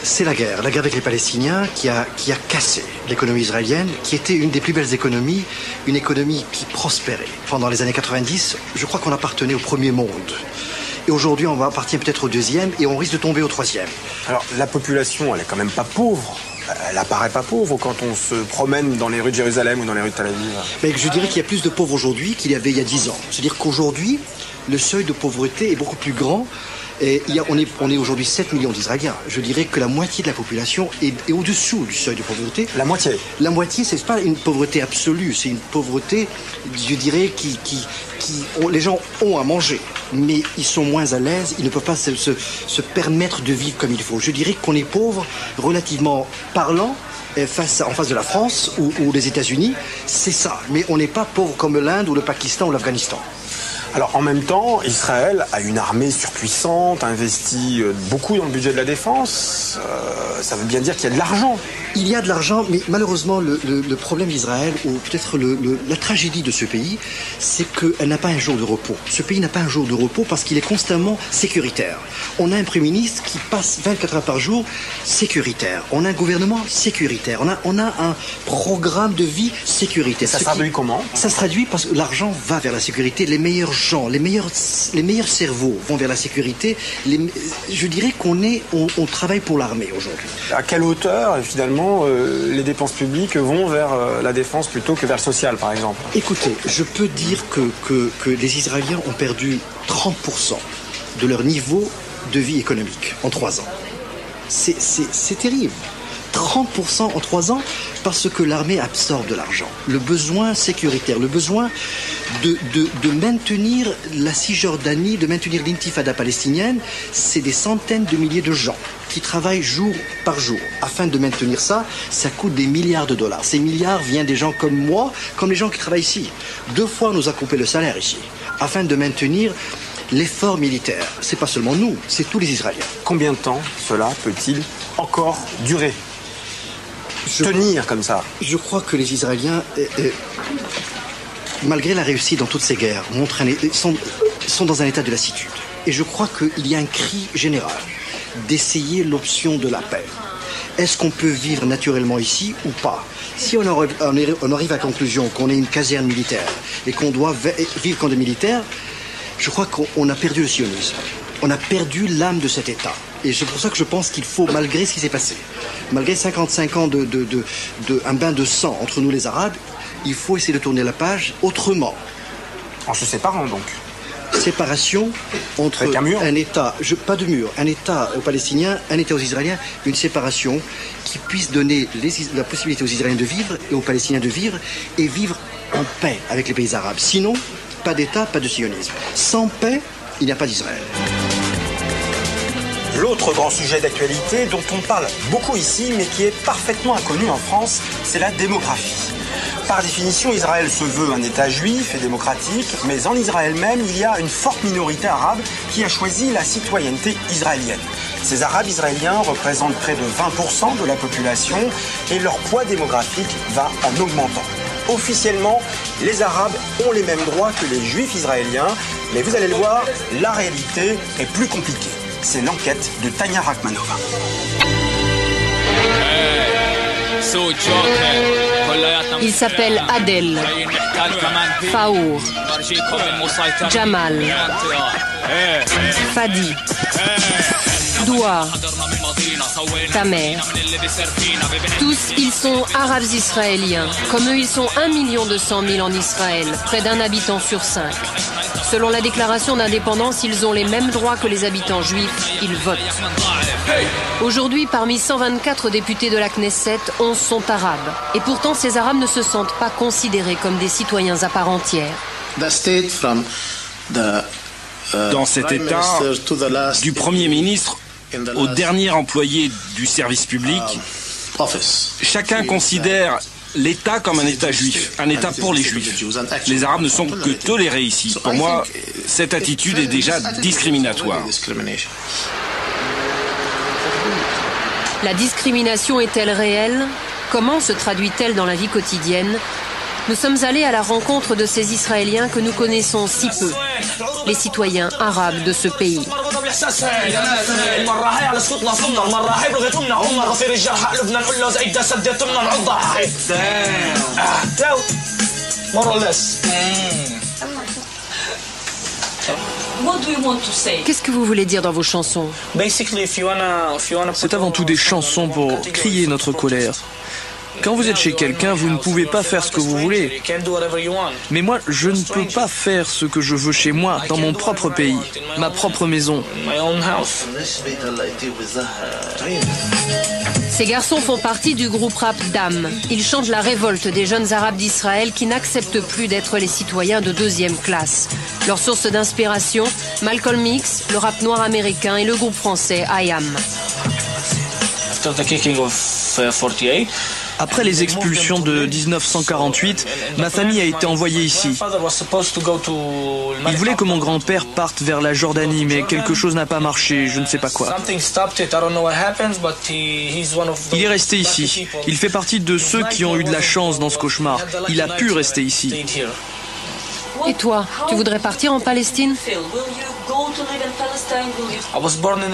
C'est la guerre avec les Palestiniens qui a cassé l'économie israélienne, qui était une des plus belles économies, une économie qui prospérait. Pendant les années 90, je crois qu'on appartenait au premier monde. Et aujourd'hui, on va appartenir peut-être au deuxième et on risque de tomber au troisième. Alors, la population, elle est quand même pas pauvre. Elle apparaît pas pauvre quand on se promène dans les rues de Jérusalem ou dans les rues de Tel Aviv. Mais je dirais qu'il y a plus de pauvres aujourd'hui qu'il y avait il y a 10 ans. C'est-à-dire qu'aujourd'hui, le seuil de pauvreté est beaucoup plus grand. Et on est aujourd'hui 7 millions d'Israéliens. Je dirais que la moitié de la population est au-dessous du seuil de pauvreté. La moitié? La moitié, c'est pas une pauvreté absolue, c'est une pauvreté, je dirais, les gens ont à manger, mais ils sont moins à l'aise, ils ne peuvent pas se permettre de vivre comme il faut. Je dirais qu'on est pauvre, relativement parlant, en face de la France ou des États-Unis, c'est ça. Mais on n'est pas pauvre comme l'Inde ou le Pakistan ou l'Afghanistan. Alors en même temps, Israël a une armée surpuissante, investit beaucoup dans le budget de la défense. Ça veut bien dire qu'il y a de l'argent. Il y a de l'argent, mais malheureusement, le problème d'Israël, ou peut-être la tragédie de ce pays, c'est qu'elle n'a pas un jour de repos. Ce pays n'a pas un jour de repos parce qu'il est constamment sécuritaire. On a un Premier ministre qui passe 24 heures par jour sécuritaire. On a un gouvernement sécuritaire. On a un programme de vie sécuritaire. Ça se traduit comment? Ça se traduit parce que l'argent va vers la sécurité. Les meilleurs gens, les meilleurs cerveaux vont vers la sécurité. Je dirais on travaille pour l'armée aujourd'hui. À quelle hauteur, finalement, les dépenses publiques vont vers la défense plutôt que vers le social, par exemple? Écoutez, je peux dire que les Israéliens ont perdu 30% de leur niveau de vie économique en 3 ans. C'est terrible. 30% en 3 ans parce que l'armée absorbe de l'argent. Le besoin sécuritaire, le besoin de maintenir la Cisjordanie, de maintenir l'intifada palestinienne, c'est des centaines de milliers de gens qui travaillent jour par jour. Afin de maintenir ça, ça coûte des milliards de dollars. Ces milliards viennent des gens comme moi, comme les gens qui travaillent ici. 2 fois, on nous a coupé le salaire ici, afin de maintenir l'effort militaire. C'est pas seulement nous, c'est tous les Israéliens. Combien de temps cela peut-il encore durer? Tenir comme ça? Je crois que les Israéliens, malgré la réussite dans toutes ces guerres, sont dans un état de lassitude. Et je crois qu'il y a un cri général d'essayer l'option de la paix. Est-ce qu'on peut vivre naturellement ici ou pas? Si on arrive à la conclusion qu'on est une caserne militaire et qu'on doit vivre comme des militaires, je crois qu'on a perdu le sionisme. On a perdu l'âme de cet État. Et c'est pour ça que je pense qu'il faut, malgré ce qui s'est passé, malgré 55 ans un bain de sang entre nous les Arabes, il faut essayer de tourner la page autrement. En se séparant donc? Séparation entre un État, pas de mur, un État aux Palestiniens, un État aux Israéliens, une séparation qui puisse donner la possibilité aux Israéliens de vivre et aux Palestiniens de vivre et vivre en paix avec les pays arabes. Sinon, pas d'État, pas de sionisme. Sans paix, il n'y a pas d'Israël. L'autre grand sujet d'actualité dont on parle beaucoup ici, mais qui est parfaitement inconnu en France, c'est la démographie. Par définition, Israël se veut un État juif et démocratique, mais en Israël même, il y a une forte minorité arabe qui a choisi la citoyenneté israélienne. Ces Arabes israéliens représentent près de 20% de la population et leur poids démographique va en augmentant. Officiellement, les Arabes ont les mêmes droits que les Juifs israéliens, mais vous allez le voir, la réalité est plus compliquée. C'est l'enquête de Tania Rachmanova. Il s'appelle Adel, Faour, Jamal, Fadi, Doua, Tamer. Tous, ils sont arabes israéliens. Comme eux, ils sont 1 200 000 en Israël, près d'1 habitant sur 5. Selon la déclaration d'indépendance, ils ont les mêmes droits que les habitants juifs, ils votent. Aujourd'hui, parmi 124 députés de la Knesset, 11 sont arabes. Et pourtant, ces arabes ne se sentent pas considérés comme des citoyens à part entière. Dans cet État, du Premier ministre au dernier employé du service public, chacun considère l'État comme un État juif, un État pour les Juifs. Les Arabes ne sont que tolérés ici. Pour moi, cette attitude est déjà discriminatoire. La discrimination est-elle réelle? Comment se traduit-elle dans la vie quotidienne? Nous sommes allés à la rencontre de ces Israéliens que nous connaissons si peu, les citoyens arabes de ce pays. Qu'est-ce que vous voulez dire dans vos chansons? C'est avant tout des chansons pour crier notre colère. Quand vous êtes chez quelqu'un, vous ne pouvez pas faire ce que vous voulez. Mais moi, je ne peux pas faire ce que je veux chez moi, dans mon propre pays, ma propre maison. Ces garçons font partie du groupe rap Dam. Ils chantent la révolte des jeunes arabes d'Israël qui n'acceptent plus d'être les citoyens de deuxième classe. Leur source d'inspiration, Malcolm X, le rap noir américain et le groupe français IAM. Après les expulsions de 1948, ma famille a été envoyée ici. Il voulait que mon grand-père parte vers la Jordanie, mais quelque chose n'a pas marché, je ne sais pas quoi. Il est resté ici. Il fait partie de ceux qui ont eu de la chance dans ce cauchemar. Il a pu rester ici. Et toi, tu voudrais partir en Palestine?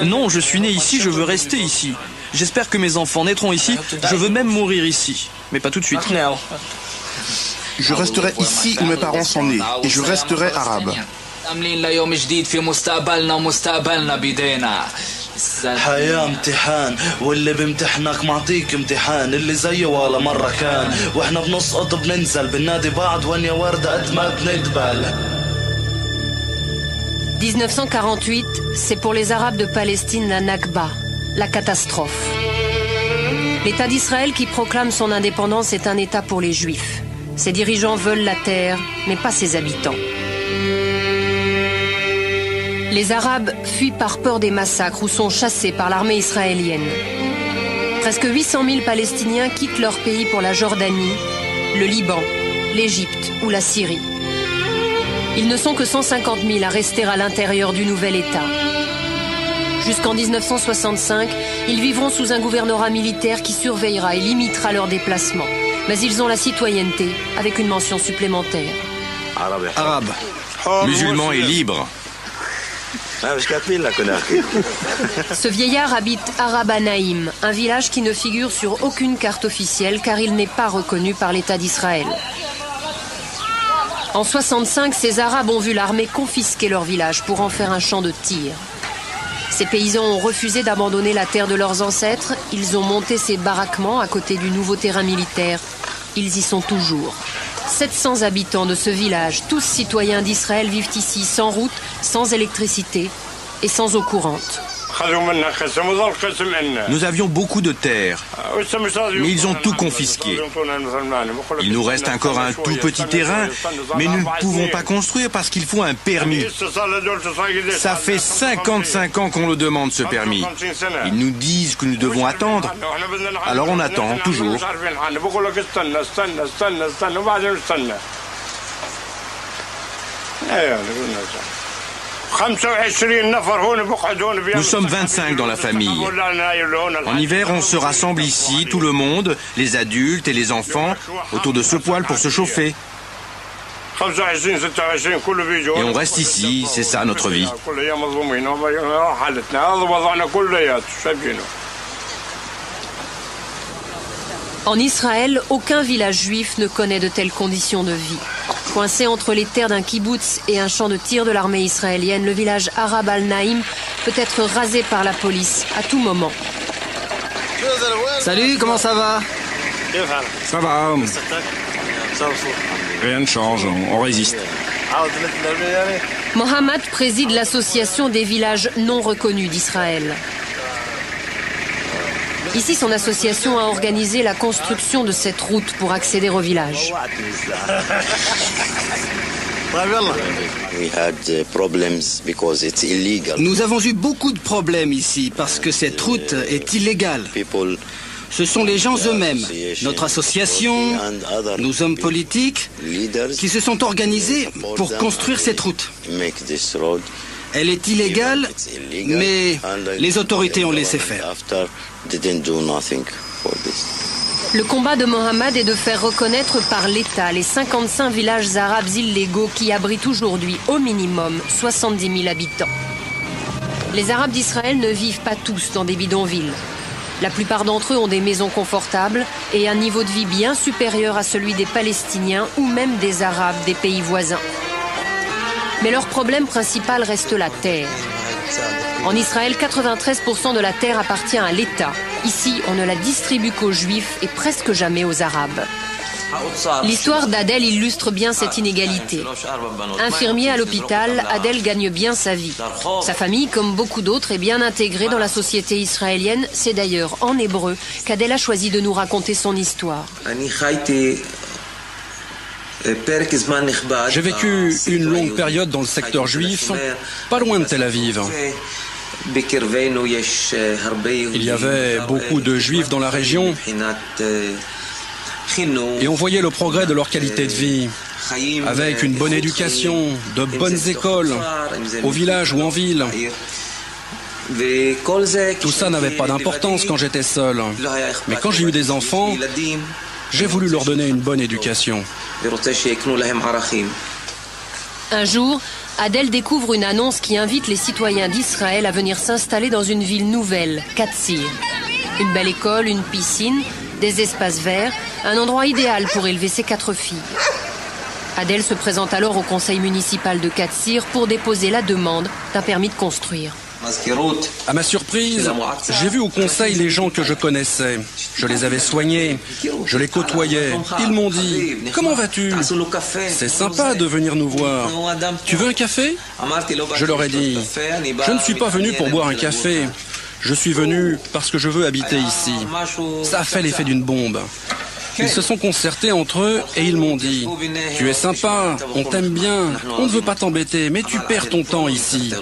Non, je suis né ici, je veux rester ici. J'espère que mes enfants naîtront ici, je veux même mourir ici. Mais pas tout de suite. Je resterai ici où mes parents sont nés, et je resterai arabe. حياة امتحان واللي بامتحنك معطيك امتحان اللي زيه ولا مرة كان واحنا بنسقط بننزل بالنادي بعض وين يا وردة قد ما بندبل. 1948, c'est pour les Arabes de Palestine la Nakba, la catastrophe. L'État d'Israël qui proclame son indépendance est un État pour les Juifs. Ses dirigeants veulent la terre, mais pas ses habitants. Les Arabes fuient par peur des massacres ou sont chassés par l'armée israélienne. Presque 800 000 Palestiniens quittent leur pays pour la Jordanie, le Liban, l'Égypte ou la Syrie. Ils ne sont que 150 000 à rester à l'intérieur du nouvel État. Jusqu'en 1965, ils vivront sous un gouvernorat militaire qui surveillera et limitera leurs déplacements. Mais ils ont la citoyenneté avec une mention supplémentaire. Arabe, musulman et libre. Ce vieillard habite Araba Naïm, un village qui ne figure sur aucune carte officielle car il n'est pas reconnu par l'État d'Israël. En 1965, ces Arabes ont vu l'armée confisquer leur village pour en faire un champ de tir. Ces paysans ont refusé d'abandonner la terre de leurs ancêtres. Ils ont monté ces baraquements à côté du nouveau terrain militaire. Ils y sont toujours. 700 habitants de ce village, tous citoyens d'Israël, vivent ici sans route, sans électricité et sans eau courante. Nous avions beaucoup de terres, mais ils ont tout confisqué. Il nous reste encore un tout petit terrain, mais nous ne pouvons pas construire parce qu'il faut un permis. Ça fait 55 ans qu'on le demande, ce permis. Ils nous disent que nous devons attendre. Alors on attend, toujours. Nous sommes 25 dans la famille. En hiver, on se rassemble ici, tout le monde, les adultes et les enfants, autour de ce poêle pour se chauffer. Et on reste ici, c'est ça notre vie. En Israël, aucun village juif ne connaît de telles conditions de vie. Coincé entre les terres d'un kibboutz et un champ de tir de l'armée israélienne, le village Arab al-Naïm peut être rasé par la police à tout moment. Salut, comment ça va? Ça va. Rien ne change, on résiste. Mohamed préside l'association des villages non reconnus d'Israël. Ici, son association a organisé la construction de cette route pour accéder au village. Nous avons eu beaucoup de problèmes ici parce que cette route est illégale. Ce sont les gens eux-mêmes, notre association, nos hommes politiques, qui se sont organisés pour construire cette route. Elle est illégale, mais les autorités ont laissé faire. Le combat de Mohamed est de faire reconnaître par l'État les 55 villages arabes illégaux qui abritent aujourd'hui au minimum 70 000 habitants. Les Arabes d'Israël ne vivent pas tous dans des bidonvilles. La plupart d'entre eux ont des maisons confortables et un niveau de vie bien supérieur à celui des Palestiniens ou même des Arabes des pays voisins. Mais leur problème principal reste la terre. En Israël, 93% de la terre appartient à l'État. Ici, on ne la distribue qu'aux Juifs et presque jamais aux Arabes. L'histoire d'Adel illustre bien cette inégalité. Infirmier à l'hôpital, Adel gagne bien sa vie. Sa famille, comme beaucoup d'autres, est bien intégrée dans la société israélienne. C'est d'ailleurs en hébreu qu'Adel a choisi de nous raconter son histoire. J'ai vécu une longue période dans le secteur juif, pas loin de Tel Aviv. Il y avait beaucoup de juifs dans la région. Et on voyait le progrès de leur qualité de vie, avec une bonne éducation, de bonnes écoles, au village ou en ville. Tout ça n'avait pas d'importance quand j'étais seul. Mais quand j'ai eu des enfants, j'ai voulu leur donner une bonne éducation. Un jour, Adel découvre une annonce qui invite les citoyens d'Israël à venir s'installer dans une ville nouvelle, Katsir. Une belle école, une piscine, des espaces verts, un endroit idéal pour élever ses 4 filles. Adel se présente alors au conseil municipal de Katsir pour déposer la demande d'un permis de construire. À ma surprise, j'ai vu au conseil les gens que je connaissais. Je les avais soignés, je les côtoyais. Ils m'ont dit « Comment vas-tu ? C'est sympa de venir nous voir. Tu veux un café ?» Je leur ai dit « Je ne suis pas venu pour boire un café. Je suis venu parce que je veux habiter ici. » Ça a fait l'effet d'une bombe. Ils se sont concertés entre eux et ils m'ont dit « Tu es sympa, on t'aime bien, on ne veut pas t'embêter, mais tu perds ton temps ici.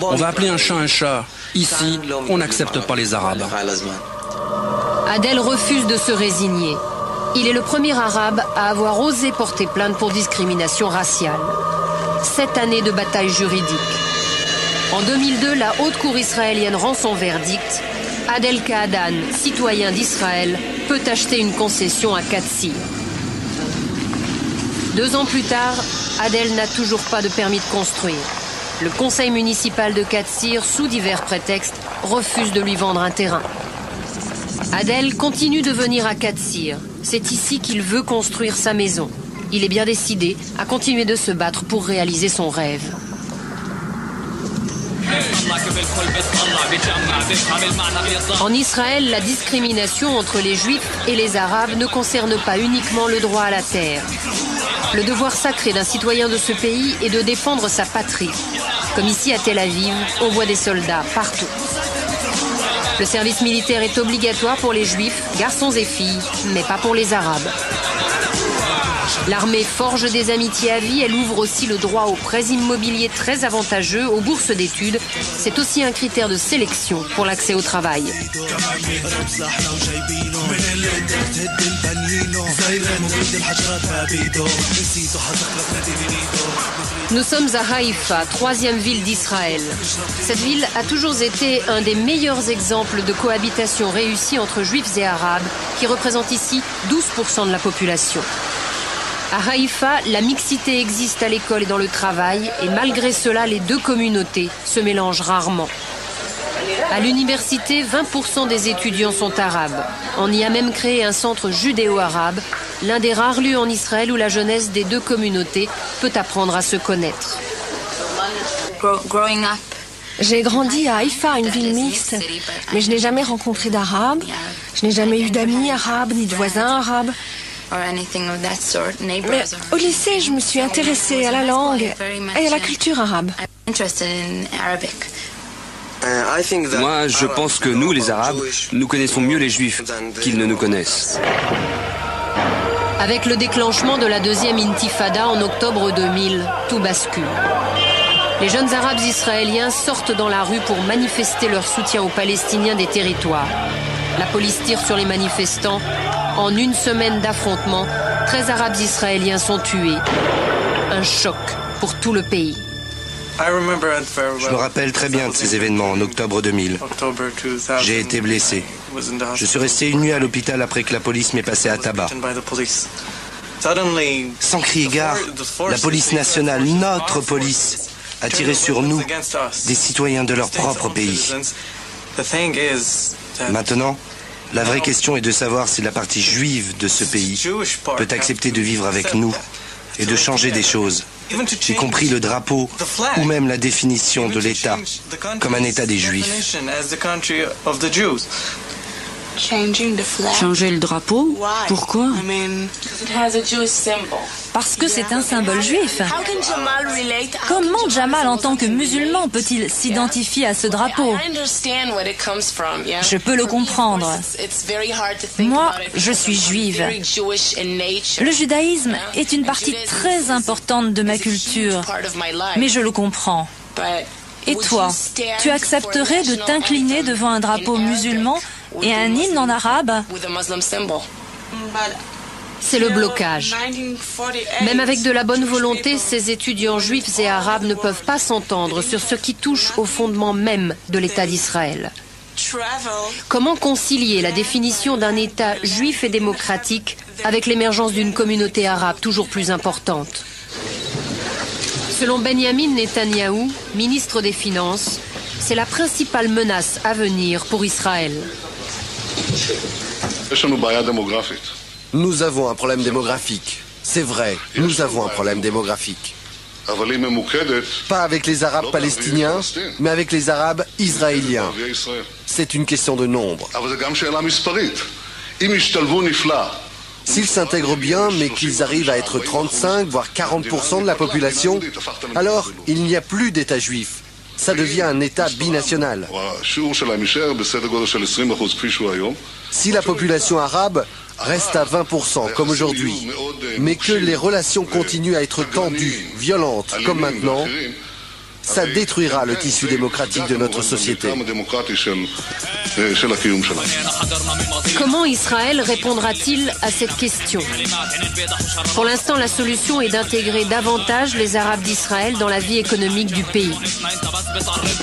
On va appeler un chat. Ici, on n'accepte pas les Arabes. » Adel refuse de se résigner. Il est le premier Arabe à avoir osé porter plainte pour discrimination raciale. 7 années de bataille juridique. En 2002, la Haute Cour israélienne rend son verdict. Adel Kaadan, citoyen d'Israël, peut acheter une concession à Katsir. 2 ans plus tard, Adel n'a toujours pas de permis de construire. Le conseil municipal de Katsir, sous divers prétextes, refuse de lui vendre un terrain. Adel continue de venir à Katsir. C'est ici qu'il veut construire sa maison. Il est bien décidé à continuer de se battre pour réaliser son rêve. En Israël, la discrimination entre les Juifs et les Arabes ne concerne pas uniquement le droit à la terre. Le devoir sacré d'un citoyen de ce pays est de défendre sa patrie. Comme ici à Tel Aviv, on voit des soldats partout. Le service militaire est obligatoire pour les Juifs, garçons et filles, mais pas pour les Arabes. L'armée forge des amitiés à vie, elle ouvre aussi le droit aux prêts immobiliers très avantageux, aux bourses d'études. C'est aussi un critère de sélection pour l'accès au travail. Nous sommes à Haïfa, 3e ville d'Israël. Cette ville a toujours été un des meilleurs exemples de cohabitation réussie entre Juifs et Arabes, qui représente ici 12% de la population. À Haïfa, la mixité existe à l'école et dans le travail, et malgré cela, les 2 communautés se mélangent rarement. À l'université, 20% des étudiants sont arabes. On y a même créé un centre judéo-arabe, l'un des rares lieux en Israël où la jeunesse des 2 communautés peut apprendre à se connaître. J'ai grandi à Haïfa, une ville mixte, mais je n'ai jamais rencontré d'Arabes. Je n'ai jamais eu d'amis arabes ni de voisins arabes. Mais au lycée, je me suis intéressée à la langue et à la culture arabe. Moi, je pense que nous, les Arabes, nous connaissons mieux les Juifs qu'ils ne nous connaissent. Avec le déclenchement de la 2e intifada en octobre 2000, tout bascule. Les jeunes Arabes israéliens sortent dans la rue pour manifester leur soutien aux Palestiniens des territoires. La police tire sur les manifestants. En 1 semaine d'affrontement, 13 Arabes israéliens sont tués. Un choc pour tout le pays. Je me rappelle très bien de ces événements en octobre 2000. J'ai été blessé. Je suis resté une nuit à l'hôpital après que la police m'ait passé à tabac. Sans crier gare, la police nationale, notre police, a tiré sur nous, des citoyens de leur propre pays. Maintenant, la vraie question est de savoir si la partie juive de ce pays peut accepter de vivre avec nous et de changer des choses, y compris le drapeau ou même la définition de l'État comme un État des Juifs. Changer le drapeau? Pourquoi? Parce que c'est un symbole juif. Comment Jamal, en tant que musulman, peut-il s'identifier à ce drapeau? Je peux le comprendre. Moi, je suis juive. Le judaïsme est une partie très importante de ma culture, mais je le comprends. Et toi, tu accepterais de t'incliner devant un drapeau musulman et un hymne en arabe? c'est le blocage. Même avec de la bonne volonté, ces étudiants juifs et arabes ne peuvent pas s'entendre sur ce qui touche au fondement même de l'État d'Israël. Comment concilier la définition d'un État juif et démocratique avec l'émergence d'une communauté arabe toujours plus importante? Selon Benjamin Netanyahou, ministre des Finances, c'est la principale menace à venir pour Israël. Nous avons un problème démographique. C'est vrai, nous avons un problème démographique. Pas avec les Arabes palestiniens, mais avec les Arabes israéliens. C'est une question de nombre. S'ils s'intègrent bien, mais qu'ils arrivent à être 35, voire 40% de la population, alors il n'y a plus d'État juif. Ça devient un État binational. Si la population arabe reste à 20% comme aujourd'hui, mais que les relations continuent à être tendues, violentes comme maintenant, ça détruira le tissu démocratique de notre société. Comment Israël répondra-t-il à cette question? Pour l'instant, la solution est d'intégrer davantage les Arabes d'Israël dans la vie économique du pays.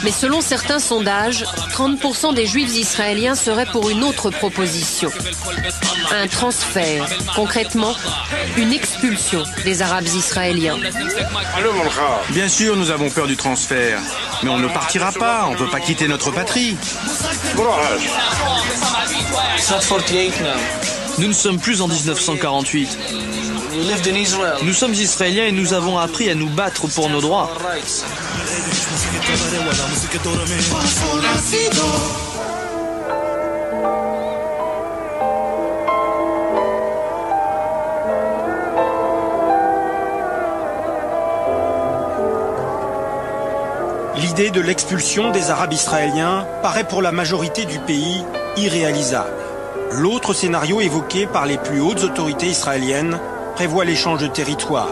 Mais selon certains sondages, 30% des Juifs israéliens seraient pour une autre proposition. Un transfert, concrètement, une expulsion des Arabes israéliens. Bien sûr, nous avons peur du transfert, mais on ne partira pas, on ne peut pas quitter notre patrie. Nous ne sommes plus en 1948. Nous sommes Israéliens et nous avons appris à nous battre pour nos droits. L'idée de l'expulsion des Arabes israéliens paraît pour la majorité du pays irréalisable. L'autre scénario évoqué par les plus hautes autorités israéliennes prévoit l'échange de territoire.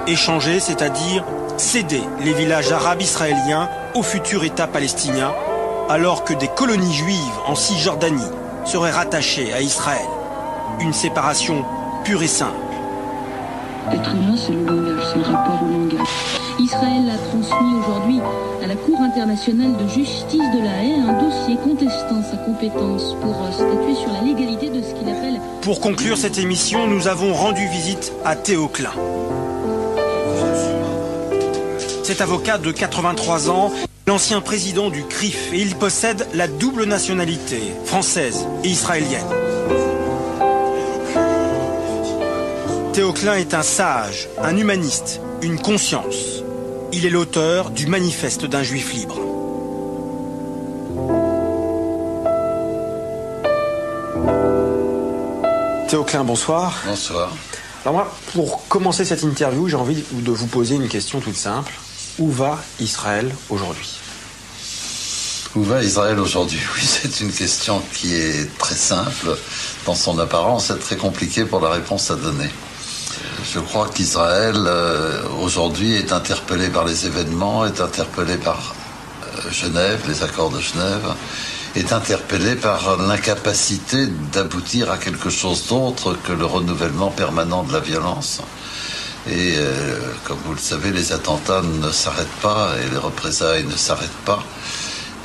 Échanger, c'est-à-dire céder les villages arabes israéliens au futur État palestinien, alors que des colonies juives en Cisjordanie seraient rattachées à Israël. Une séparation pure et simple. Être humain, c'est le langage, c'est le rapport au langage. Israël a transmis aujourd'hui à la Cour internationale de justice de la Haye un dossier contestant sa compétence pour statuer sur la légalité de ce qu'il appelle... Pour conclure cette émission, nous avons rendu visite à Théo Klein. Cet avocat de 83 ans, l'ancien président du CRIF, et il possède la double nationalité, française et israélienne. Théo Klein est un sage, un humaniste, une conscience. Il est l'auteur du Manifeste d'un Juif libre. Théo Klein, bonsoir. Bonsoir. Alors moi, pour commencer cette interview, j'ai envie de vous poser une question toute simple. Où va Israël aujourd'hui? Où va Israël aujourd'hui? Oui, c'est une question qui est très simple dans son apparence et très compliquée pour la réponse à donner. Je crois qu'Israël, aujourd'hui, est interpellé par les événements, est interpellé par Genève, les accords de Genève, est interpellé par l'incapacité d'aboutir à quelque chose d'autre que le renouvellement permanent de la violence. Et comme vous le savez, les attentats ne s'arrêtent pas et les représailles ne s'arrêtent pas.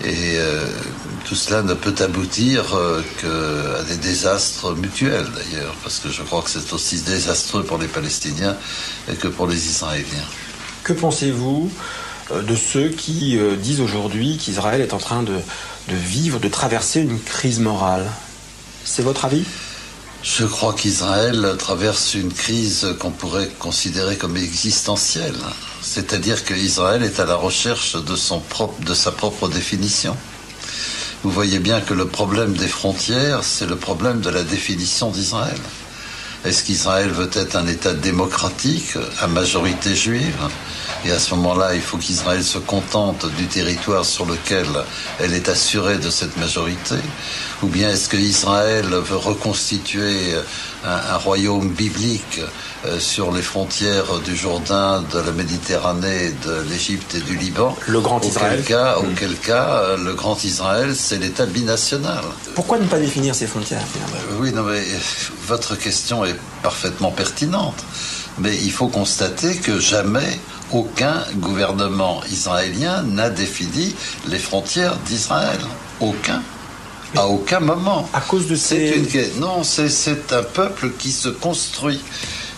Et tout cela ne peut aboutir qu'à des désastres mutuels d'ailleurs, parce que je crois que c'est aussi désastreux pour les Palestiniens et que pour les Israéliens. Que pensez-vous de ceux qui disent aujourd'hui qu'Israël est en train de vivre, de traverser une crise morale? C'est votre avis? Je crois qu'Israël traverse une crise qu'on pourrait considérer comme existentielle. C'est-à-dire qu'Israël est à la recherche de sa propre définition. Vous voyez bien que le problème des frontières, c'est le problème de la définition d'Israël. Est-ce qu'Israël veut être un État démocratique à majorité juive? Et à ce moment-là, il faut qu'Israël se contente du territoire sur lequel elle est assurée de cette majorité? Ou bien est-ce qu'Israël veut reconstituer un royaume biblique sur les frontières du Jourdain, de la Méditerranée, de l'Égypte et du Liban? Le Grand Israël. Auquel cas, le Grand Israël, c'est l'État binational. Pourquoi ne pas définir ces frontières, finalement? Oui, non, mais votre question est parfaitement pertinente. Mais il faut constater que jamais aucun gouvernement israélien n'a défini les frontières d'Israël. Aucun. À aucun moment. À cause de Non, c'est un peuple qui se construit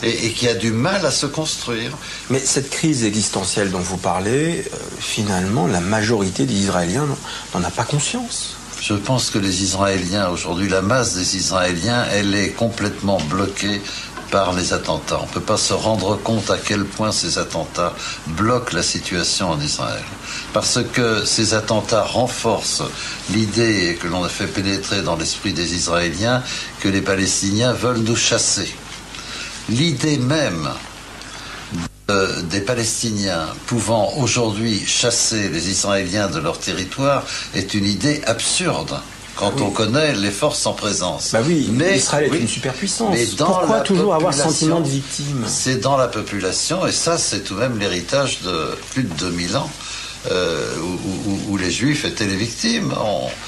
et qui a du mal à se construire. Mais cette crise existentielle dont vous parlez, finalement, la majorité des Israéliens n'en a pas conscience. Je pense que les Israéliens, aujourd'hui, la masse des Israéliens, elle est complètement bloquée par les attentats. On ne peut pas se rendre compte à quel point ces attentats bloquent la situation en Israël. Parce que ces attentats renforcent l'idée que l'on a fait pénétrer dans l'esprit des Israéliens que les Palestiniens veulent nous chasser. L'idée même des Palestiniens pouvant aujourd'hui chasser les Israéliens de leur territoire est une idée absurde. Quand on connaît les forces en présence. Bah oui, mais Israël est une superpuissance. Mais pourquoi toujours avoir ce sentiment de victime? C'est dans la population, et ça c'est tout de même l'héritage de plus de 2000 ans. Où les Juifs étaient les victimes.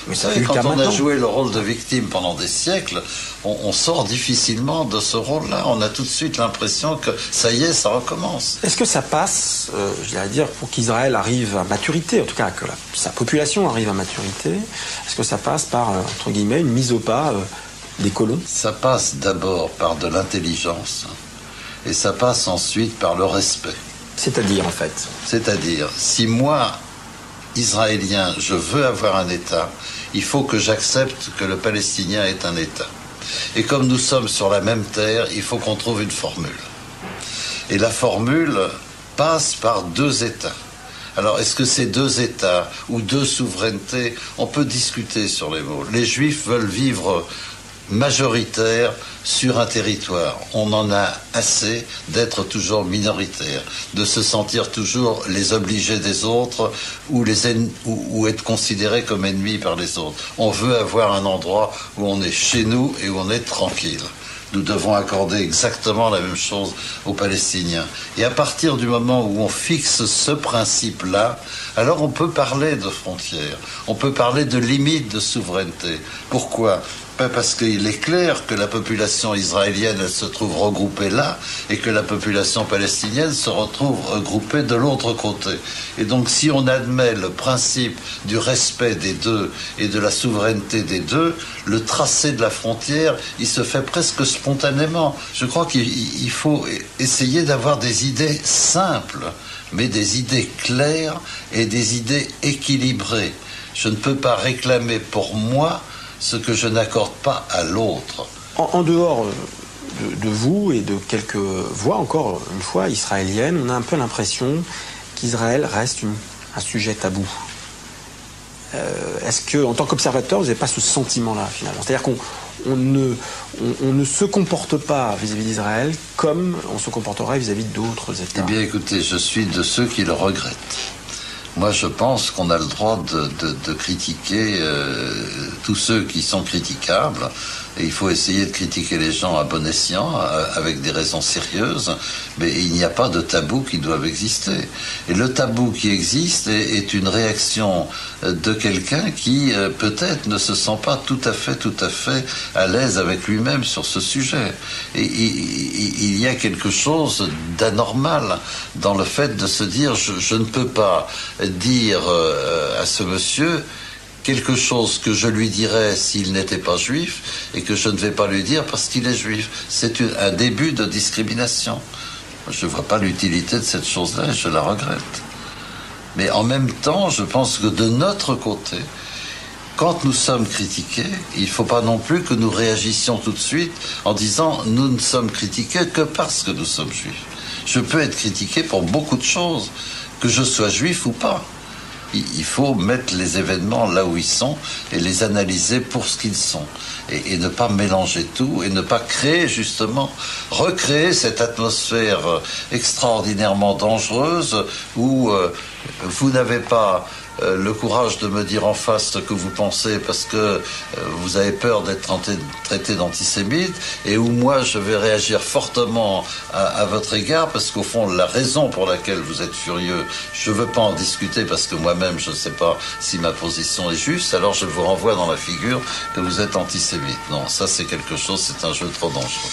Vous savez, quand on a joué le rôle de victime pendant des siècles, on sort difficilement de ce rôle-là. On a tout de suite l'impression que ça y est, ça recommence. Est-ce que ça passe, je dirais dire, pour qu'Israël arrive à maturité, en tout cas que sa population arrive à maturité, est-ce que ça passe par, entre guillemets, une mise au pas des colons? Ça passe d'abord par de l'intelligence, et ça passe ensuite par le respect. C'est-à-dire, en fait? C'est-à-dire, si moi, Israélien, je veux avoir un État, il faut que j'accepte que le Palestinien est un État. Et comme nous sommes sur la même terre, il faut qu'on trouve une formule. Et la formule passe par deux États. Alors, est-ce que c'est deux États ou deux souverainetés? On peut discuter sur les mots. Les Juifs veulent vivre majoritaire sur un territoire. On en a assez d'être toujours minoritaire, de se sentir toujours les obligés des autres ou être considérés comme ennemis par les autres. On veut avoir un endroit où on est chez nous et où on est tranquille. Nous devons accorder exactement la même chose aux Palestiniens. Et à partir du moment où on fixe ce principe-là, alors on peut parler de frontières, on peut parler de limites de souveraineté. Pourquoi ? Parce qu'il est clair que la population israélienne, elle se trouve regroupée là, et que la population palestinienne se retrouve regroupée de l'autre côté. Et donc si on admet le principe du respect des deux et de la souveraineté des deux, le tracé de la frontière, il se fait presque spontanément. Je crois qu'il faut essayer d'avoir des idées simples, mais des idées claires et des idées équilibrées. Je ne peux pas réclamer pour moi ce que je n'accorde pas à l'autre. En dehors de vous et de quelques voix, encore une fois, israéliennes, on a un peu l'impression qu'Israël reste un sujet tabou. Est-ce que, en tant qu'observateur, vous n'avez pas ce sentiment-là, finalement? C'est-à-dire qu'on ne se comporte pas vis-à-vis d'Israël comme on se comporterait vis-à-vis d'autres États? Eh bien, écoutez, je suis de ceux qui le regrettent. Moi, je pense qu'on a le droit de critiquer tous ceux qui sont critiquables. Et il faut essayer de critiquer les gens à bon escient, avec des raisons sérieuses. Mais il n'y a pas de tabou qui doivent exister. Et le tabou qui existe est une réaction de quelqu'un qui, peut-être, ne se sent pas tout à fait à l'aise avec lui-même sur ce sujet. Et il y a quelque chose d'anormal dans le fait de se dire je ne peux pas dire à ce monsieur quelque chose que je lui dirais s'il n'était pas juif et que je ne vais pas lui dire parce qu'il est juif. C'est un début de discrimination. Je ne vois pas l'utilité de cette chose-là et je la regrette. Mais en même temps, je pense que de notre côté, quand nous sommes critiqués, il ne faut pas non plus que nous réagissions tout de suite en disant nous ne sommes critiqués que parce que nous sommes juifs. Je peux être critiqué pour beaucoup de choses, que je sois juif ou pas. Il faut mettre les événements là où ils sont et les analyser pour ce qu'ils sont. Et ne pas mélanger tout et ne pas créer justement, recréer cette atmosphère extraordinairement dangereuse où vous n'avez pas le courage de me dire en face ce que vous pensez parce que vous avez peur d'être traité d'antisémite et où moi je vais réagir fortement à votre égard parce qu'au fond la raison pour laquelle vous êtes furieux, je ne veux pas en discuter parce que moi-même je ne sais pas si ma position est juste, alors je vous renvoie dans la figure que vous êtes antisémite. Non, ça c'est quelque chose, c'est un jeu trop dangereux.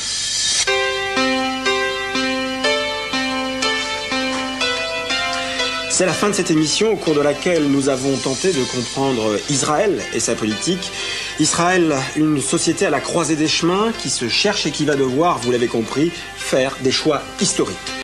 C'est la fin de cette émission au cours de laquelle nous avons tenté de comprendre Israël et sa politique. Israël, une société à la croisée des chemins qui se cherche et qui va devoir, vous l'avez compris, faire des choix historiques.